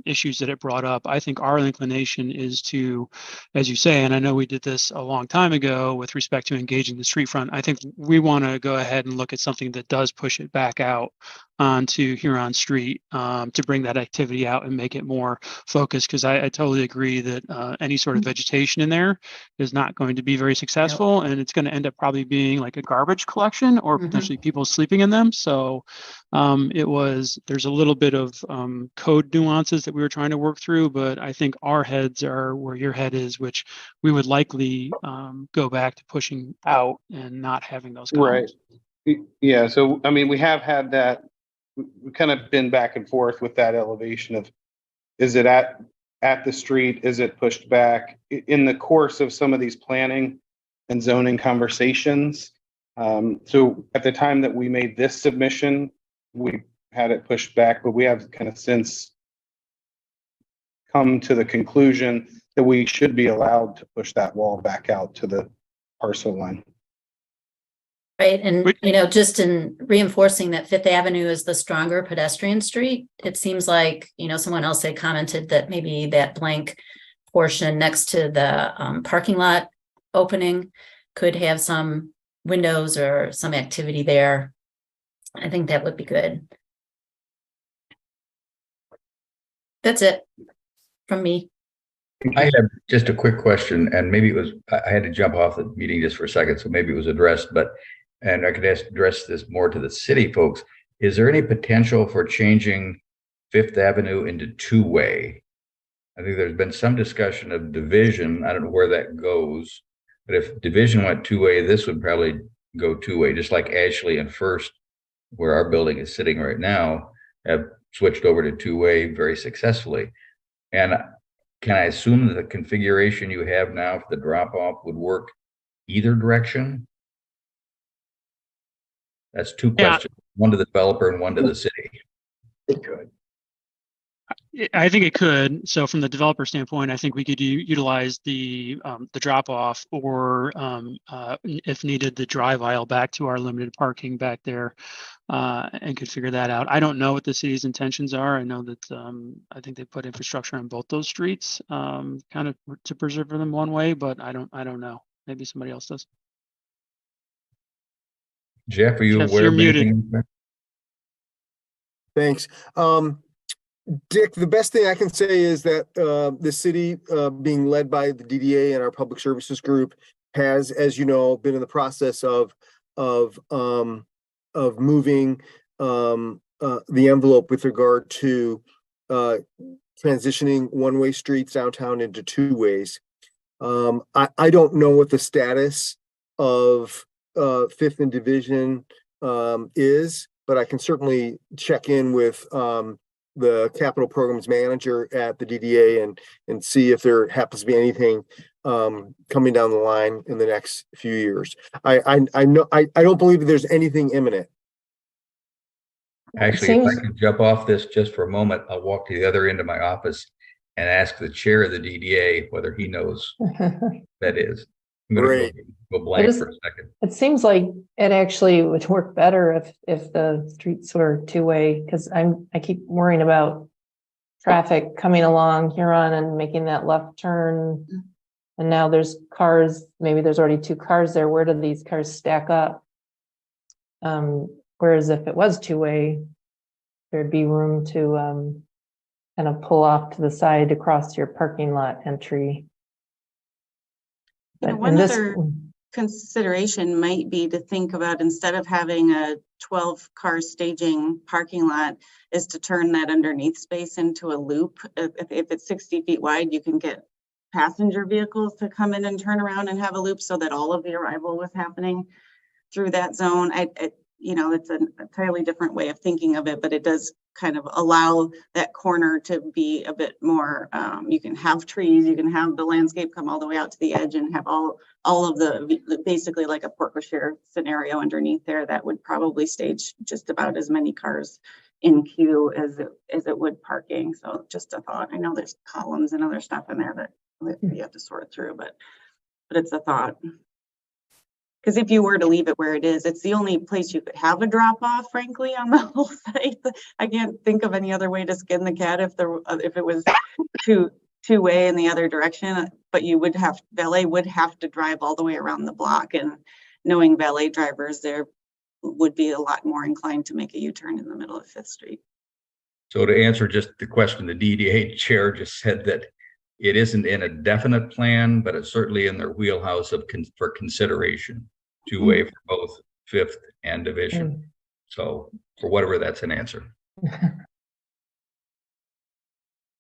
Speaker 8: issues that it brought up. I think our inclination is to, as you say, and I know we did this a long time ago with respect to engaging the street front. I think we want to go ahead and look at something that does push it back out onto Huron Street to bring that activity out and make it more focused. Because I totally agree that any sort of vegetation in there is not going to be very successful, and it's going to end up probably being like a garbage collection or potentially people sleeping in them. So there's a little bit of code nuances that we were trying to work through, but I think our heads are where your head is, which we would likely go back to pushing out and not having those comments.
Speaker 9: Right. Yeah. So, I mean, we have had that, we've kind of been back and forth with that elevation of, is it at the street? Is it pushed back? In the course of some of these planning and zoning conversations, so at the time that we made this submission, we had it pushed back, but we have kind of since come to the conclusion that we should be allowed to push that wall back out to the parcel line.
Speaker 12: Right. And, just in reinforcing that Fifth Avenue is the stronger pedestrian street, it seems like, someone else had commented that maybe that blank portion next to the parking lot opening could have some windows or some activity there. I think that would be good. That's it from me.
Speaker 11: I have just a quick question, and maybe I had to jump off the meeting just for a second, so maybe it was addressed, and I could address this more to the city folks. Is there any potential for changing Fifth Avenue into two-way? I think there's been some discussion of division. I don't know where that goes, but if division went two-way, this would probably go two-way, just like Ashley and First, where our building is sitting right now, have switched over to two-way very successfully. And can I assume that the configuration you have now for the drop-off would work either direction? That's two questions, one to the developer and one to the city.
Speaker 10: It could.
Speaker 8: I think it could. So from the developer standpoint, I think we could utilize the drop off, or if needed, the drive aisle back to our limited parking back there, and could figure that out. I don't know what the city's intentions are. I know that I think they put infrastructure on both those streets, kind of to preserve them one way, but I don't know. Maybe somebody else does.
Speaker 11: Jeff, are you
Speaker 8: Jeff,
Speaker 11: aware
Speaker 8: you're
Speaker 11: of
Speaker 8: muted.
Speaker 11: anything?
Speaker 2: Thanks. Dick, the best thing I can say is that the city, being led by the DDA and our public services group, has, as you know, been in the process of moving the envelope with regard to transitioning one-way streets downtown into two ways. I don't know what the status of Fifth and Division is, but I can certainly check in with the capital programs manager at the DDA and see if there happens to be anything coming down the line in the next few years. I don't believe that there's anything imminent.
Speaker 11: Actually, if I can jump off this just for a moment, I'll walk to the other end of my office and ask the chair of the DDA whether he knows that is. I'm going to go blank for a second.
Speaker 7: It seems like it actually would work better if the streets were two-way, because I keep worrying about traffic coming along Huron and making that left turn. And now there's cars, maybe there's already two cars there. Where do these cars stack up? Whereas if it was two-way, there'd be room to kind of pull off to the side across your parking lot entry.
Speaker 3: One other consideration might be to think about, instead of having a 12-car staging parking lot, is to turn that underneath space into a loop. If it's 60 feet wide, you can get passenger vehicles to come in and turn around and have a loop, so that all of the arrival was happening through that zone. It's an entirely different way of thinking of it, but it does kind of allow that corner to be a bit more, you can have trees, you can have the landscape come all the way out to the edge and have all of the, basically like a porte cochere scenario underneath there that would probably stage just about as many cars in queue as it would parking. So just a thought. I know there's columns and other stuff in there that you have to sort through, but it's a thought. Because if you were to leave it where it is, it's the only place you could have a drop off, frankly, on the whole site. I can't think of any other way to skin the cat if it was two-way in the other direction. But valet would have to drive all the way around the block, and knowing valet drivers, there would be a lot more inclined to make a U-turn in the middle of Fifth Street.
Speaker 11: So to answer just the question, the DDA chair just said that it isn't in a definite plan, but it's certainly in their wheelhouse for consideration, two-way for both Fifth and Division. So for whatever, that's an answer.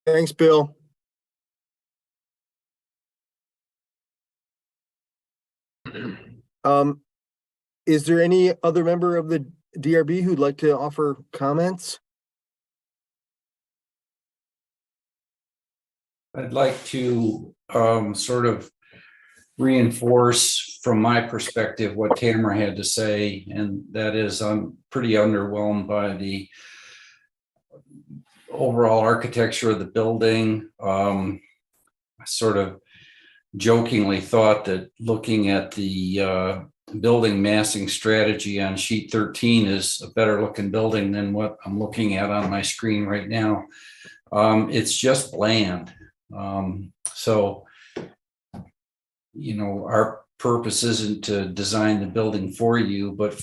Speaker 2: Thanks, Bill. Is there any other member of the DRB who'd like to offer comments?
Speaker 1: I'd like to sort of reinforce from my perspective what Tamara had to say, and that is I'm pretty underwhelmed by the overall architecture of the building. I sort of jokingly thought that looking at the building massing strategy on sheet 13 is a better looking building than what I'm looking at on my screen right now. It's just bland. So, you know, our purpose isn't to design the building for you, but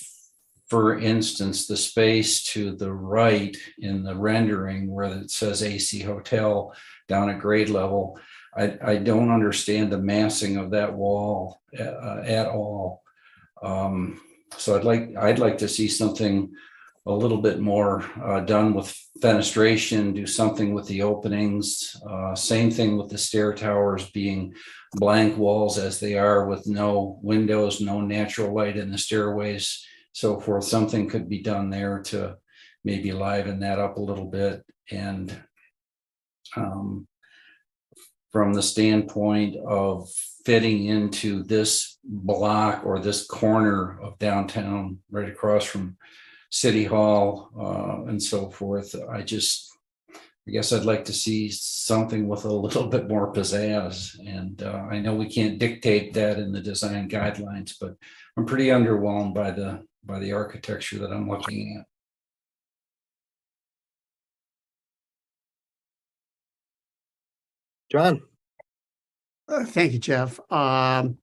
Speaker 1: for instance, the space to the right in the rendering where it says AC Hotel down at grade level, I don't understand the massing of that wall at all. So I'd like to see something a little bit more done with fenestration, do something with the openings. Same thing with the stair towers being blank walls as they are with no windows, no natural light in the stairways, so forth. Something could be done there to maybe liven that up a little bit. And from the standpoint of fitting into this block or this corner of downtown right across from City Hall and so forth, I guess I'd like to see something with a little bit more pizzazz. And I know we can't dictate that in the design guidelines, but I'm pretty underwhelmed by the architecture that I'm looking at.
Speaker 2: John.
Speaker 13: Thank you, Jeff. I'm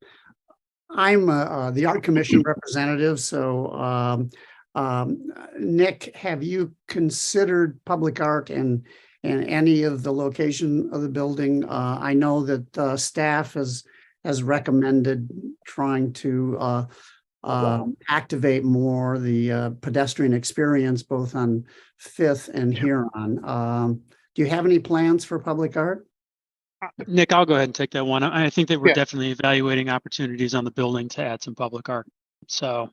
Speaker 13: the Art Commission representative. So, Nick, have you considered public art in any of the location of the building? I know that staff has recommended trying to activate more the pedestrian experience both on Fifth and Huron. Do you have any plans for public art?
Speaker 8: Nick, I'll go ahead and take that one. I think that we're
Speaker 9: Yeah.
Speaker 8: definitely evaluating opportunities on the building to add some public art. So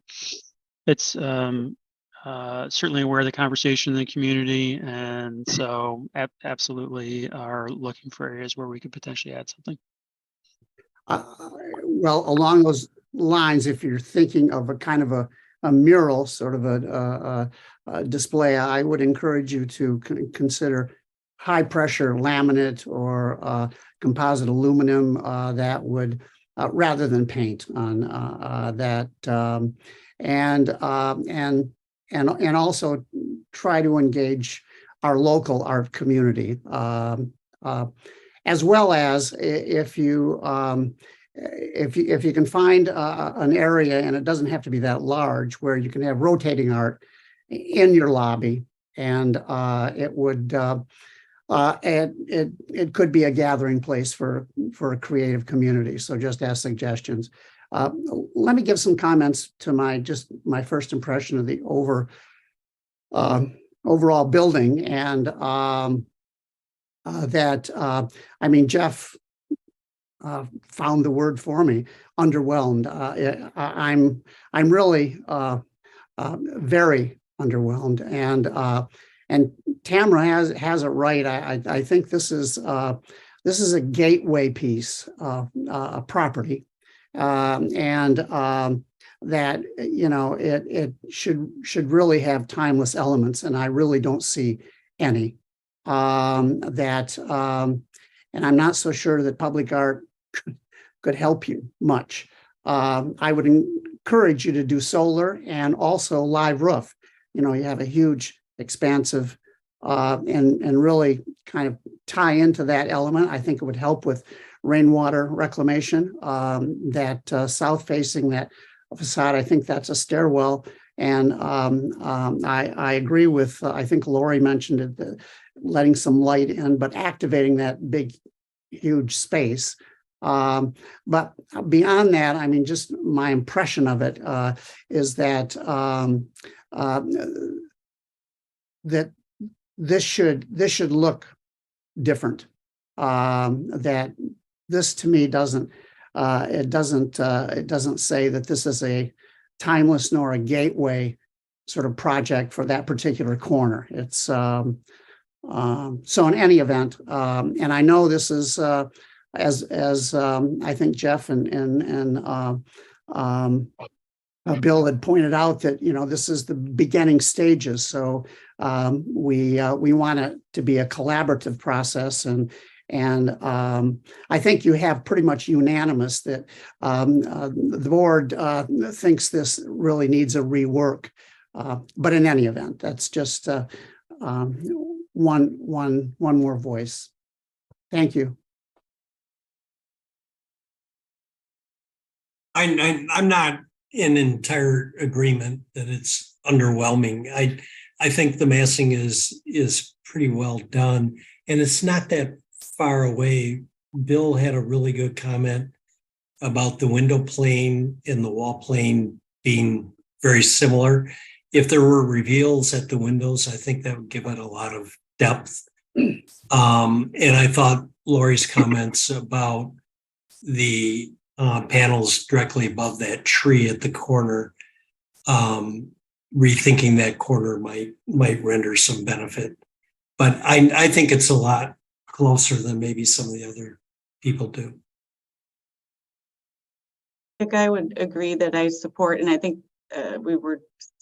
Speaker 8: it's certainly aware of the conversation in the community, and so absolutely are looking for areas where we could potentially add something.
Speaker 13: Well, along those lines, if you're thinking of a kind of a mural, sort of a display, I would encourage you to consider high pressure laminate or composite aluminum that would, rather than paint on that, and also try to engage our local art community, as well as if you can find an area, and it doesn't have to be that large, where you can have rotating art in your lobby, and it would. And it could be a gathering place for a creative community. So just as suggestions. Let me give some comments to my first impression of the overall building, and Jeff found the word for me, underwhelmed. I'm really very underwhelmed, and Tamara has it right. I think this is a gateway piece of a property, and that it should really have timeless elements, and I really don't see any. And I'm not so sure that public art could help you much. I would encourage you to do solar and also live roof. You have a huge, expansive, and really kind of tie into that element. I think it would help with rainwater reclamation. That south facing that facade, I think that's a stairwell. And I agree with, I think Lori mentioned it, letting some light in, but activating that big, huge space. But beyond that, I mean, just my impression of it is that that this should look different. That this to me doesn't say that this is a timeless nor a gateway sort of project for that particular corner. It's so in any event, and I know this is as I think Jeff and Bill had pointed out that this is the beginning stages. So we want it to be a collaborative process, and I think you have pretty much unanimous that the board thinks this really needs a rework. But in any event, that's just one more voice. Thank you.
Speaker 4: I'm not in entire agreement that it's underwhelming. I think the massing is pretty well done, and it's not that far away. Bill had a really good comment about the window plane and the wall plane being very similar. If there were reveals at the windows, I think that would give it a lot of depth. And I thought Lori's comments about the panels directly above that tree at the corner, rethinking that corner might render some benefit. But I think it's a lot closer than maybe some of the other people do.
Speaker 3: I think I would agree that I support, and I think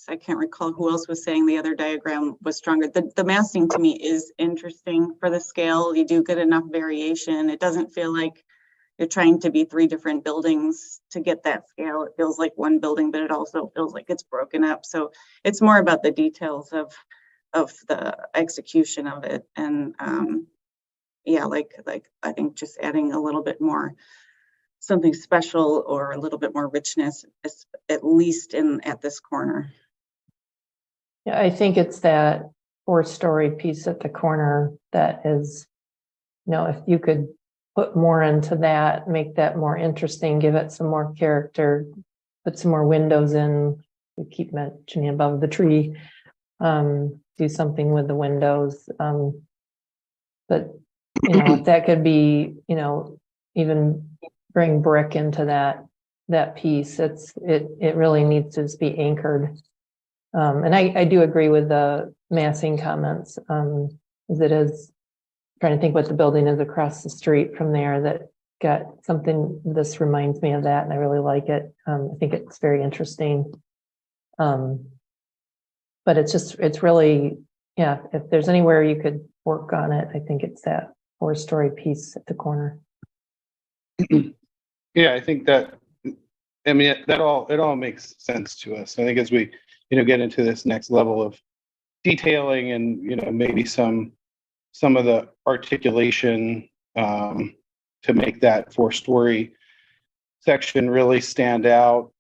Speaker 3: I can't recall who else was saying the other diagram was stronger. The massing to me is interesting for the scale. You do get enough variation. It doesn't feel like you're trying to be three different buildings to get that scale. It feels like one building, but it also feels like it's broken up. So it's more about the details of the execution of it. And yeah, like I think just adding a little bit more something special or a little bit more richness, at least at this corner.
Speaker 7: Yeah, I think it's that 4-story piece at the corner that is, if you could put more into that, make that more interesting, give it some more character, put some more windows in, we keep mentioning above the tree, do something with the windows. But, if that could be, even bring brick into that piece, it really needs to just be anchored. And I do agree with the massing comments, as it is trying to think what the building is across the street from there that got something. This reminds me of that, and I really like it. I think it's very interesting. But it's really, if there's anywhere you could work on it, I think it's that 4-story piece at the corner.
Speaker 9: Yeah, I think that, it all makes sense to us. I think as we, get into this next level of detailing and, maybe some of the articulation to make that 4-story section really stand out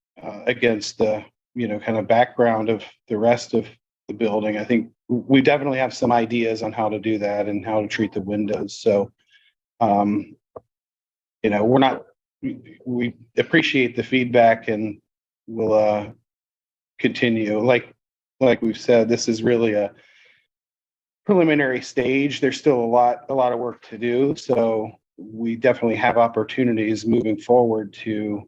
Speaker 9: against the, kind of background of the rest of the building. I think we definitely have some ideas on how to do that and how to treat the windows. So, we appreciate the feedback, and we'll continue. Like we've said, this is really a preliminary stage. There's still a lot of work to do. So we definitely have opportunities moving forward to,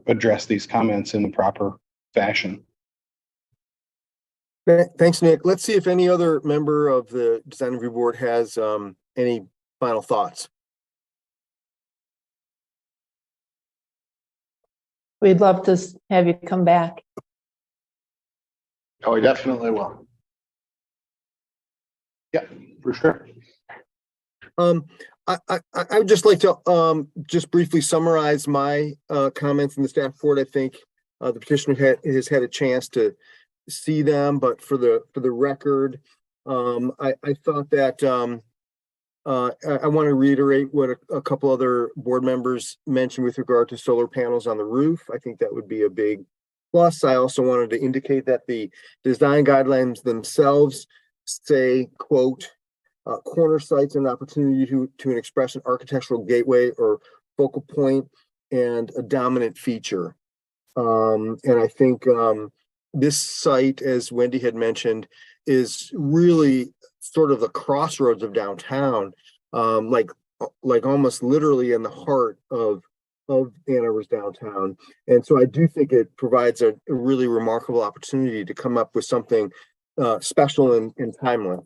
Speaker 9: address these comments in the proper fashion.
Speaker 2: Thanks, Nick. Let's see if any other member of the design review board has any final thoughts.
Speaker 7: We'd love to have you come back.
Speaker 10: Oh, we definitely will. Yeah, for sure.
Speaker 2: I would just like to just briefly summarize my comments in the staff report. I think the petitioner has had a chance to see them, but for the record, I thought that I want to reiterate what a couple other board members mentioned with regard to solar panels on the roof. I think that would be a big plus. I also wanted to indicate that the design guidelines themselves say, quote, corner sites an opportunity to express an architectural gateway or focal point and a dominant feature. And I think this site, as Wendy had mentioned, is really sort of the crossroads of downtown, like almost literally in the heart of Ann Arbor's downtown. And so I do think it provides a really remarkable opportunity to come up with something special and timely.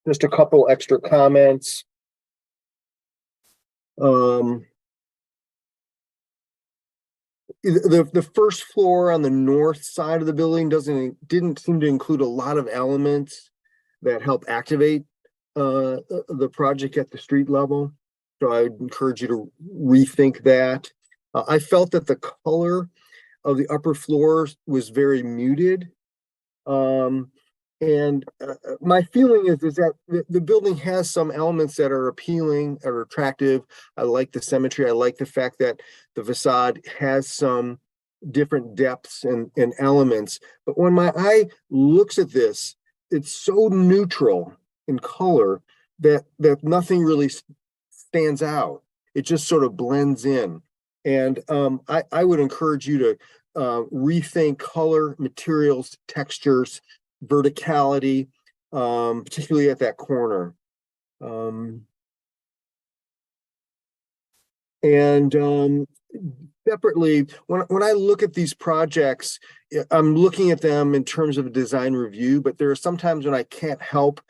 Speaker 2: Just a couple extra comments. The first floor on the north side of the building didn't seem to include a lot of elements that help activate the project at the street level. So I would encourage you to rethink that. I felt that the color of the upper floors was very muted. And my feeling is that the building has some elements that are appealing or attractive. I like the symmetry. I like the fact that the facade has some different depths and elements. But when my eye looks at this, it's so neutral in color that nothing really stands out. It just sort of blends in. And I would encourage you to rethink color, materials, textures, verticality, particularly at that corner. Separately, when I look at these projects, I'm looking at them in terms of a design review, but there are some times when I can't help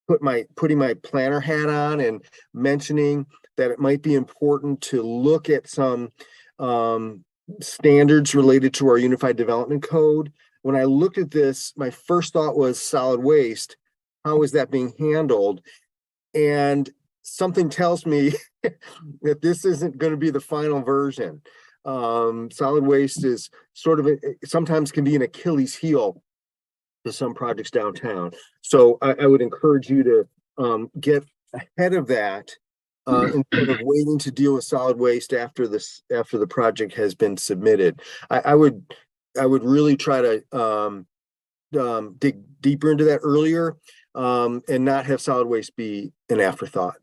Speaker 2: putting my planner hat on and mentioning that it might be important to look at some standards related to our Unified Development Code. When I looked at this, my first thought was solid waste. How is that being handled? And something tells me that this isn't going to be the final version. Solid waste is sort of sometimes can be an Achilles heel to some projects downtown. So I would encourage you to get ahead of that instead of waiting to deal with solid waste after the project has been submitted. I would really try to dig deeper into that earlier and not have solid waste be an afterthought.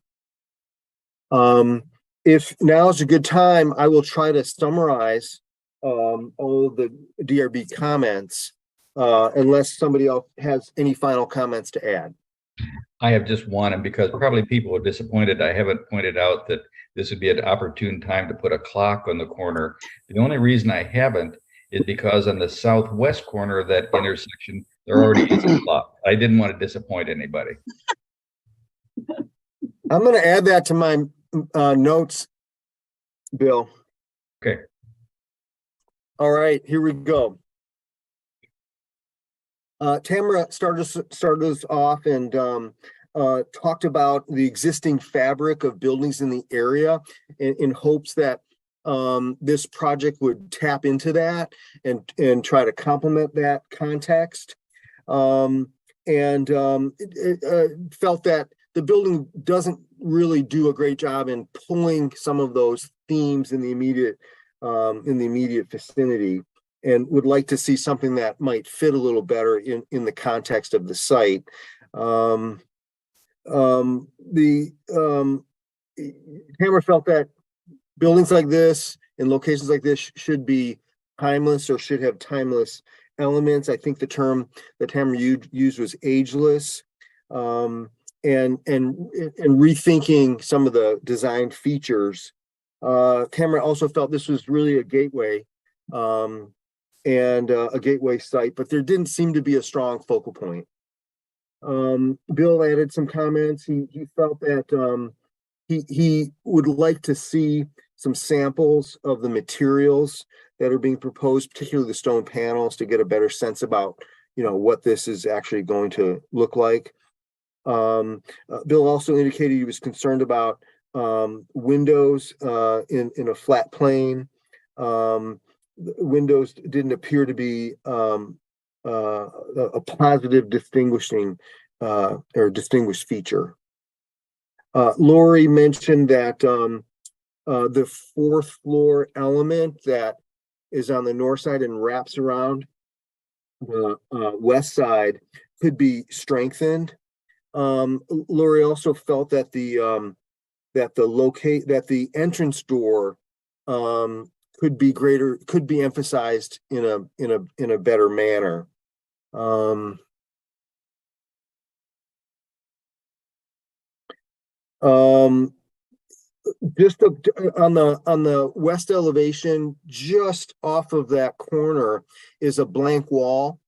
Speaker 2: If now is a good time, I will try to summarize all of the DRB comments unless somebody else has any final comments to add.
Speaker 11: I have just one, and because probably people are disappointed, I haven't pointed out that this would be an opportune time to put a clock on the corner. The only reason I haven't is because on the southwest corner of that intersection, there already is a clock. I didn't want to disappoint anybody.
Speaker 2: I'm going to add that to my notes, Bill.
Speaker 11: Okay.
Speaker 2: All right, here we go. Tamara started us off and talked about the existing fabric of buildings in the area in hopes that this project would tap into that and try to complement that context. Felt that the building doesn't really do a great job in pulling some of those themes in the immediate vicinity, and would like to see something that might fit a little better in the context of the site. Hammer felt that buildings like this and locations like this should be timeless or should have timeless elements. I think the term that Hammer used was ageless, and rethinking some of the design features. Tamara also felt this was really a gateway and a gateway site, but there didn't seem to be a strong focal point. Bill added some comments. He felt that he would like to see some samples of the materials that are being proposed, particularly the stone panels, to get a better sense about, you know, what this is actually going to look like. Bill also indicated he was concerned about windows in a flat plane. Windows didn't appear to be a positive distinguishing or distinguished feature. Lori mentioned that the fourth floor element that is on the north side and wraps around the west side could be strengthened. Lori also felt that the entrance door could be emphasized in a better manner. Just on the west elevation, just off of that corner is a blank wall.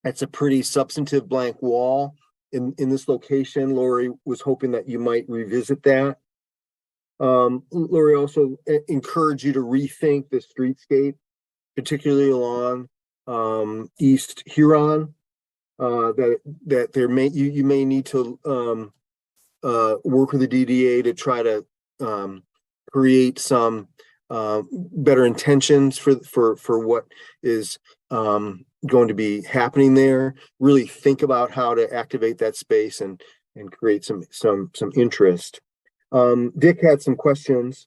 Speaker 2: It's a pretty substantive blank wall in this location. Lori was hoping that you might revisit that. Lori also encouraged you to rethink the streetscape, particularly along East Huron. That there you may need to work with the DDA to try to create some better intentions for what is going to be happening there. Really think about how to activate that space and create some interest. Dick had some questions.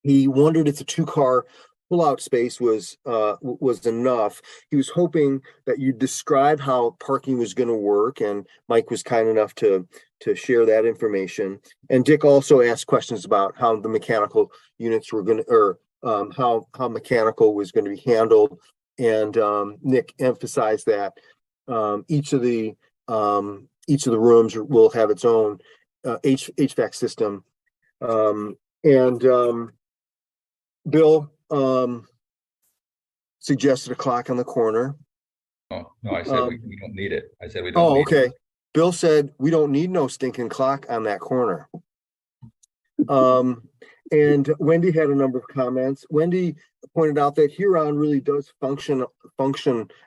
Speaker 2: He wondered if the 2-car pull-out space was enough. He was hoping that you'd describe how parking was going to work, and Mike was kind enough to share that information. And Dick also asked questions about how the mechanical units were going to, or how mechanical was going to be handled. And Nick emphasized that each of the rooms will have its own HVAC system. Bill suggested a clock on the corner.
Speaker 11: Oh, no, I said we don't need it. I said we don't need
Speaker 2: okay.
Speaker 11: it.
Speaker 2: Bill said we don't need no stinking clock on that corner. And Wendy had a number of comments. Wendy pointed out that Huron really does function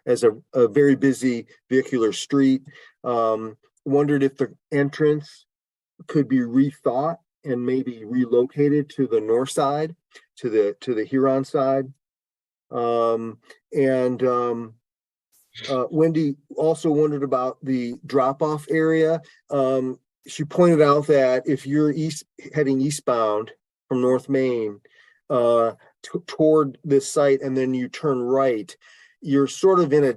Speaker 2: as a very busy vehicular street. Wondered if the entrance could be rethought and maybe relocated to the north side, to the Huron side. Wendy also wondered about the drop-off area. She pointed out that if you're heading eastbound from North Main toward this site, and then you turn right, you're sort of in a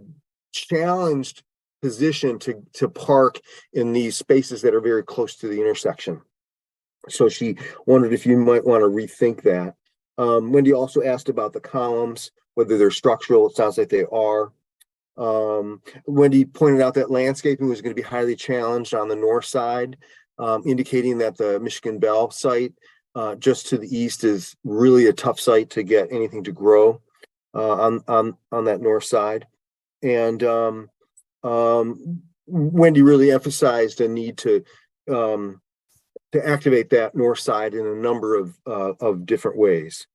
Speaker 2: challenged position to park in these spaces that are very close to the intersection. So she wondered if you might want to rethink that. Wendy also asked about the columns, whether they're structural. It sounds like they are. Wendy pointed out that landscaping was going to be highly challenged on the north side, indicating that the Michigan Bell site just to the east is really a tough site to get anything to grow on that north side. And Wendy really emphasized a need to activate that north side in a number of different ways.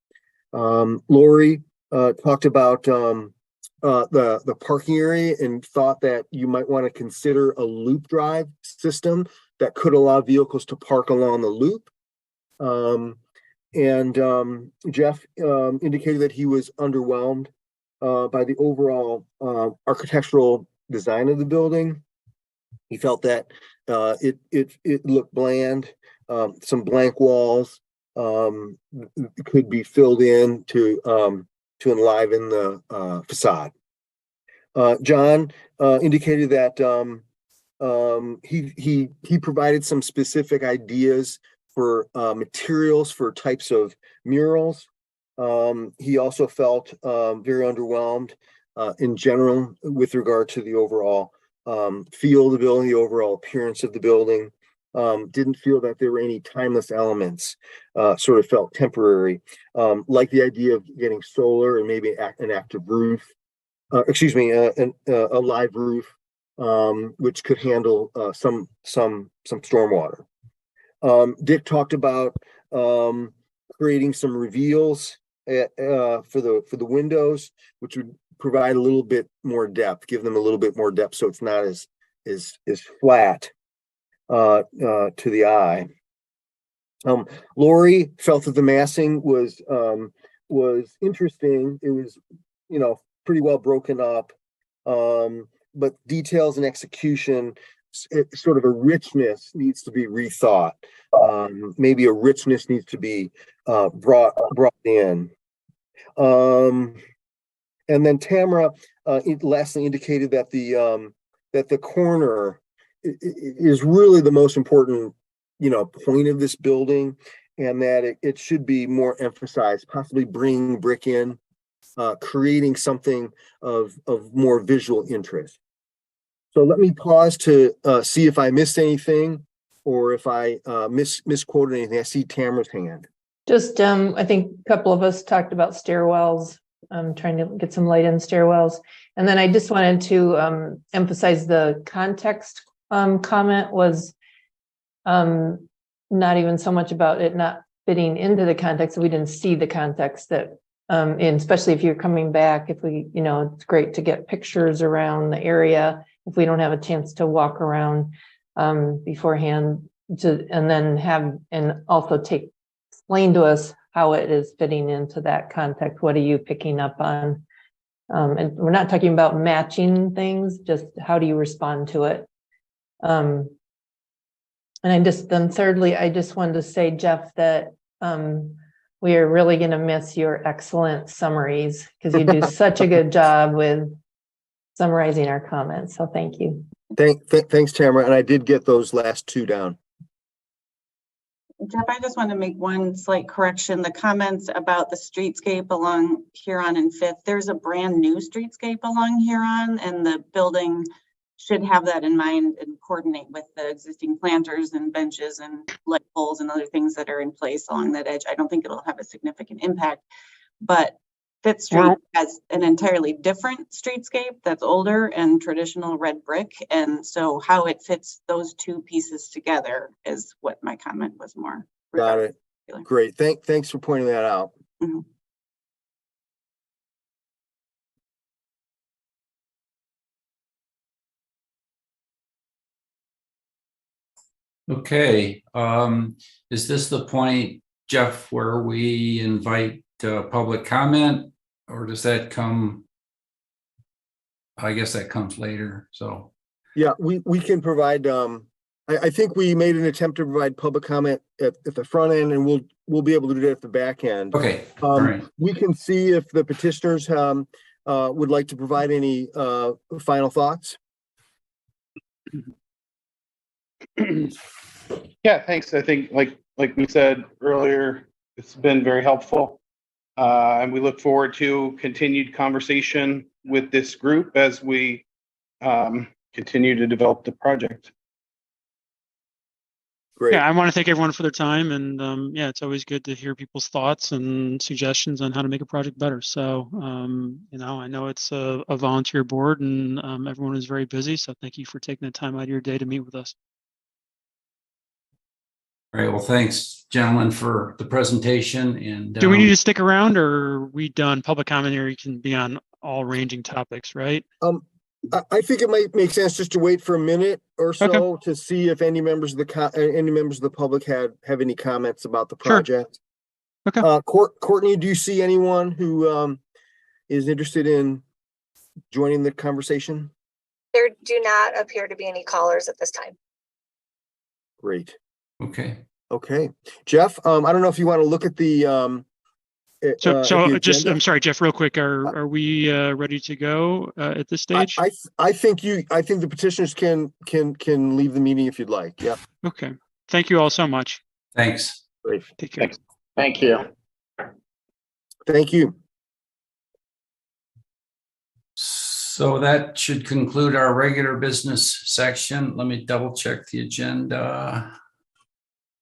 Speaker 2: Lori talked about the parking area and thought that you might want to consider a loop drive system that could allow vehicles to park along the loop. Jeff indicated that he was underwhelmed by the overall architectural design of the building. He felt that it looked bland. Some blank walls could be filled in to enliven the facade. John indicated that he provided some specific ideas for materials for types of murals. He also felt very underwhelmed in general with regard to the overall feel of the building, the overall appearance of the building. didn't feel that there were any timeless elements, sort of felt temporary, like the idea of getting solar and maybe an active roof, a live roof, which could handle some stormwater. Dick talked about creating some reveals for the windows, which would provide a little bit more depth, give them a little bit more depth, so it's not as flat to the eye. Lori felt that the massing was interesting. It was, pretty well broken up, but details and execution, sort of a richness needs to be rethought. Maybe a richness needs to be brought in. And then Tamara lastly indicated that the corner is really the most important, point of this building, and that it should be more emphasized, possibly bring brick in, creating something of more visual interest. So let me pause to see if I missed anything or if I misquoted anything. I see Tamara's hand.
Speaker 7: Just, I think a couple of us talked about stairwells. I'm trying to get some light in stairwells. And then I just wanted to emphasize the context comment was not even so much about it not fitting into the context. We didn't see the context that, and especially if you're coming back, if we, it's great to get pictures around the area if we don't have a chance to walk around beforehand, and then also explain to us how it is fitting into that context. What are you picking up on? And we're not talking about matching things, just how do you respond to it? And thirdly, I just wanted to say, Jeff, that we are really going to miss your excellent summaries because you do such a good job with summarizing our comments. So thank you.
Speaker 2: Thanks, Tamara. And I did get those last two down.
Speaker 3: Jeff, I just want to make one slight correction. The comments about the streetscape along Huron and Fifth, there's a brand new streetscape along Huron, and the building should have that in mind and coordinate with the existing planters and benches and light poles and other things that are in place along that edge. I don't think it'll have a significant impact, but Fifth Street has an entirely different streetscape that's older and traditional red brick. And so how it fits those two pieces together is what my comment was more.
Speaker 2: Got it. Great. Thanks for pointing that out.
Speaker 3: Mm-hmm.
Speaker 1: Okay. Is this the point, Jeff, where we invite public comment, or does that come? I guess that comes later. So
Speaker 2: yeah, we can provide. I think we made an attempt to provide public comment at the front end, and we'll be able to do that at the back end.
Speaker 1: Okay. All right.
Speaker 2: We can see if the petitioners would like to provide any final thoughts.
Speaker 9: Yeah, thanks. I think like we said earlier, it's been very helpful. And we look forward to continued conversation with this group as we continue to develop the project.
Speaker 2: Great.
Speaker 8: Yeah, I want to thank everyone for their time, and yeah, it's always good to hear people's thoughts and suggestions on how to make a project better. So, I know it's a volunteer board, and everyone is very busy. So, thank you for taking the time out of your day to meet with us.
Speaker 1: All right. Well, thanks, gentlemen, for the presentation. And
Speaker 8: do we need to stick around, or are we done? Public commentary can be on all ranging topics, right?
Speaker 2: I think it might make sense just to wait for a minute or so to see if any members of the public have any comments about the project.
Speaker 8: Sure. Okay.
Speaker 2: Courtney, do you see anyone who is interested in joining the conversation?
Speaker 5: There do not appear to be any callers at this time.
Speaker 2: Great.
Speaker 1: Okay.
Speaker 2: Jeff, I don't know if you want to look at the
Speaker 8: I'm sorry, Jeff, real quick. Are we ready to go at this stage?
Speaker 2: I think the petitioners can leave the meeting if you'd like. Yeah.
Speaker 8: Okay. Thank you all so much.
Speaker 1: Thanks.
Speaker 2: Great.
Speaker 8: Take care.
Speaker 10: Thank you.
Speaker 2: Thank you.
Speaker 1: So that should conclude our regular business section. Let me double check the agenda.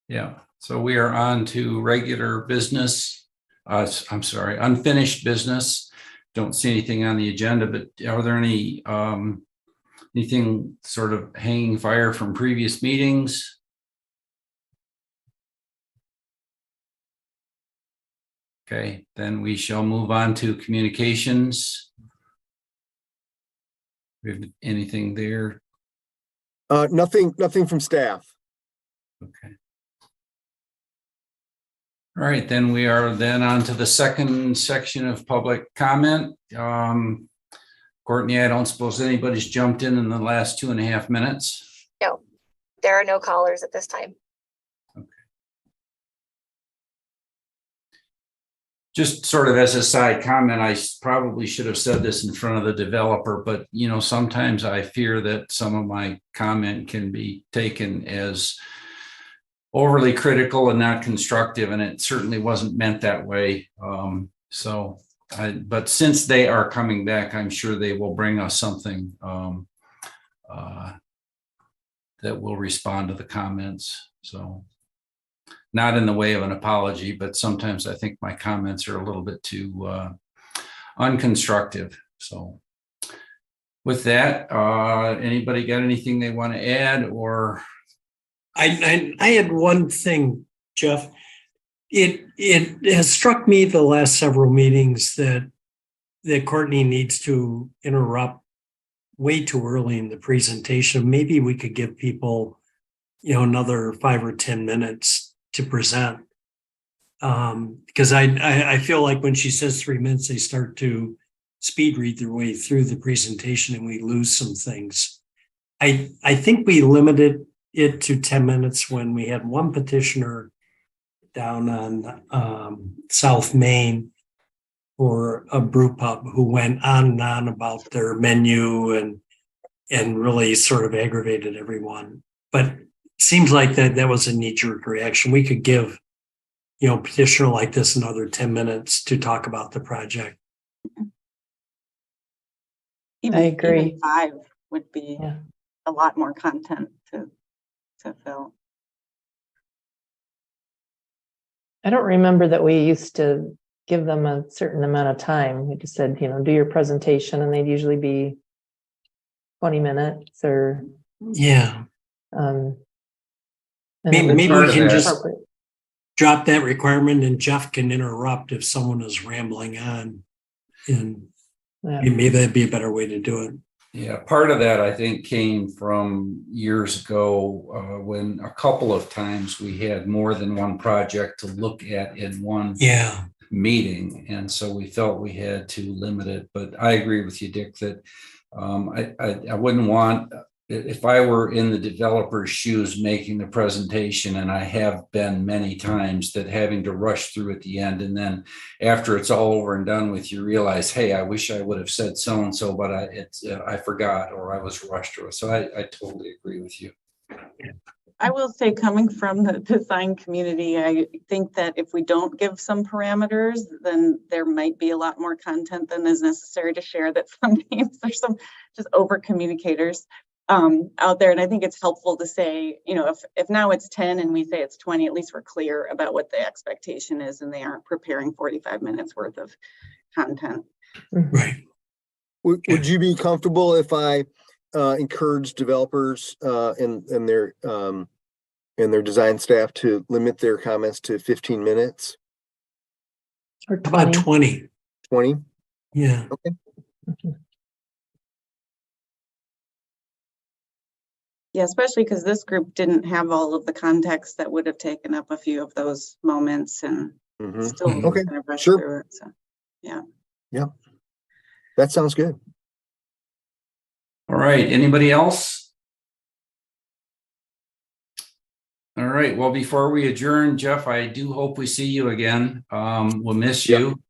Speaker 1: Yeah, so we are on to regular business. I'm sorry, unfinished business. Don't see anything on the agenda, but are there any anything sort of hanging fire from previous meetings? Okay, then we shall move on to communications. We have anything there?
Speaker 2: Nothing from staff.
Speaker 1: Okay. All right, then we are then on to the second section of public comment. Courtney, I don't suppose anybody's jumped in the last 2.5 minutes.
Speaker 5: No, there are no callers at this time.
Speaker 1: Just sort of as a side comment, I probably should have said this in front of the developer, but you know, sometimes I fear that some of my comment can be taken as overly critical and not constructive, and it certainly wasn't meant that way. But since they are coming back, I'm sure they will bring us something that will respond to the comments. So not in the way of an apology, but sometimes I think my comments are a little bit too unconstructive. So with that, anybody got anything they want to add? Or
Speaker 4: I had one thing, Jeff. It has struck me the last several meetings that Courtney needs to interrupt way too early in the presentation. Maybe we could give people, another 5 or 10 minutes to present. Because I feel like when she says 3 minutes, they start to speed read their way through the presentation and we lose some things. I think we limited it to 10 minutes when we had one petitioner down on South Main for a brew pub who went on and on about their menu and really sort of aggravated everyone. But it seems like that was a knee-jerk reaction. We could give, a petitioner like this another 10 minutes to talk about the project.
Speaker 7: I agree.
Speaker 3: Even 5 would be a lot more content to fill.
Speaker 7: I don't remember that we used to give them a certain amount of time. We just said, do your presentation, and they'd usually be 20 minutes or.
Speaker 4: Yeah.
Speaker 7: And
Speaker 4: maybe we can just
Speaker 7: appropriate.
Speaker 4: drop that requirement and Jeff can interrupt if someone is rambling on. And maybe that'd be a better way to do it.
Speaker 1: yeah, part of that I think came from years ago when a couple of times we had more than one project to look at in one meeting. And so we felt we had to limit it. But I agree with you, Dick, that I wouldn't want, if I were in the developer's shoes making the presentation, and I have been many times, that having to rush through at the end, and then after it's all over and done with, you realize, hey, I wish I would have said so-and-so, but I forgot, or I was rushed through it. So I totally agree with you.
Speaker 3: I will say, coming from the design community, I think that if we don't give some parameters, then there might be a lot more content than is necessary to share, that sometimes there's some just over communicators out there. And I think it's helpful to say, if now it's 10 and we say it's 20, at least we're clear about what the expectation is and they aren't preparing 45 minutes worth of content.
Speaker 4: Right.
Speaker 2: Would you be comfortable if I encourage developers and their design staff to limit their comments to 15 minutes?
Speaker 7: Or 20.
Speaker 4: About 20.
Speaker 2: 20?
Speaker 4: Yeah.
Speaker 2: Okay.
Speaker 3: Yeah, especially because this group didn't have all of the context that would have taken up a few of those moments, and still
Speaker 2: okay,
Speaker 3: kind of rush
Speaker 2: sure.
Speaker 3: through it. So, yeah.
Speaker 2: That sounds good.
Speaker 1: All right, anybody else? All right, well, before we adjourn, Jeff, I do hope we see you again. We'll miss you.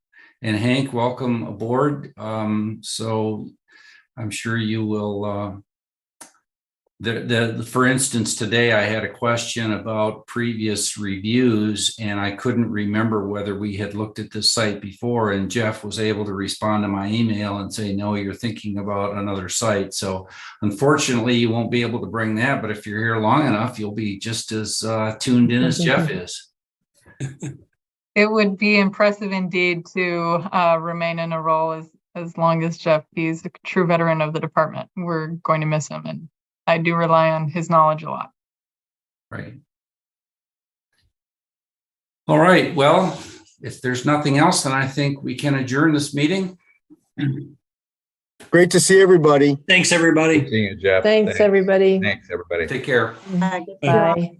Speaker 1: And Hank, welcome aboard. So I'm sure you will For instance, today I had a question about previous reviews and I couldn't remember whether we had looked at this site before, and Jeff was able to respond to my email and say, no, you're thinking about another site. So unfortunately, you won't be able to bring that, but if you're here long enough, you'll be just as tuned in as Jeff is.
Speaker 6: It would be impressive indeed to remain in a role as long as Jeff. He's a true veteran of the department. We're going to miss him, and I do rely on his knowledge a lot.
Speaker 1: Right. All right. Well, if there's nothing else, then I think we can adjourn this meeting.
Speaker 2: Great to see everybody.
Speaker 4: Thanks, everybody.
Speaker 11: Seeing you, Jeff.
Speaker 7: Thanks, everybody.
Speaker 11: Thanks, everybody.
Speaker 1: Take care.
Speaker 3: Good
Speaker 7: Bye.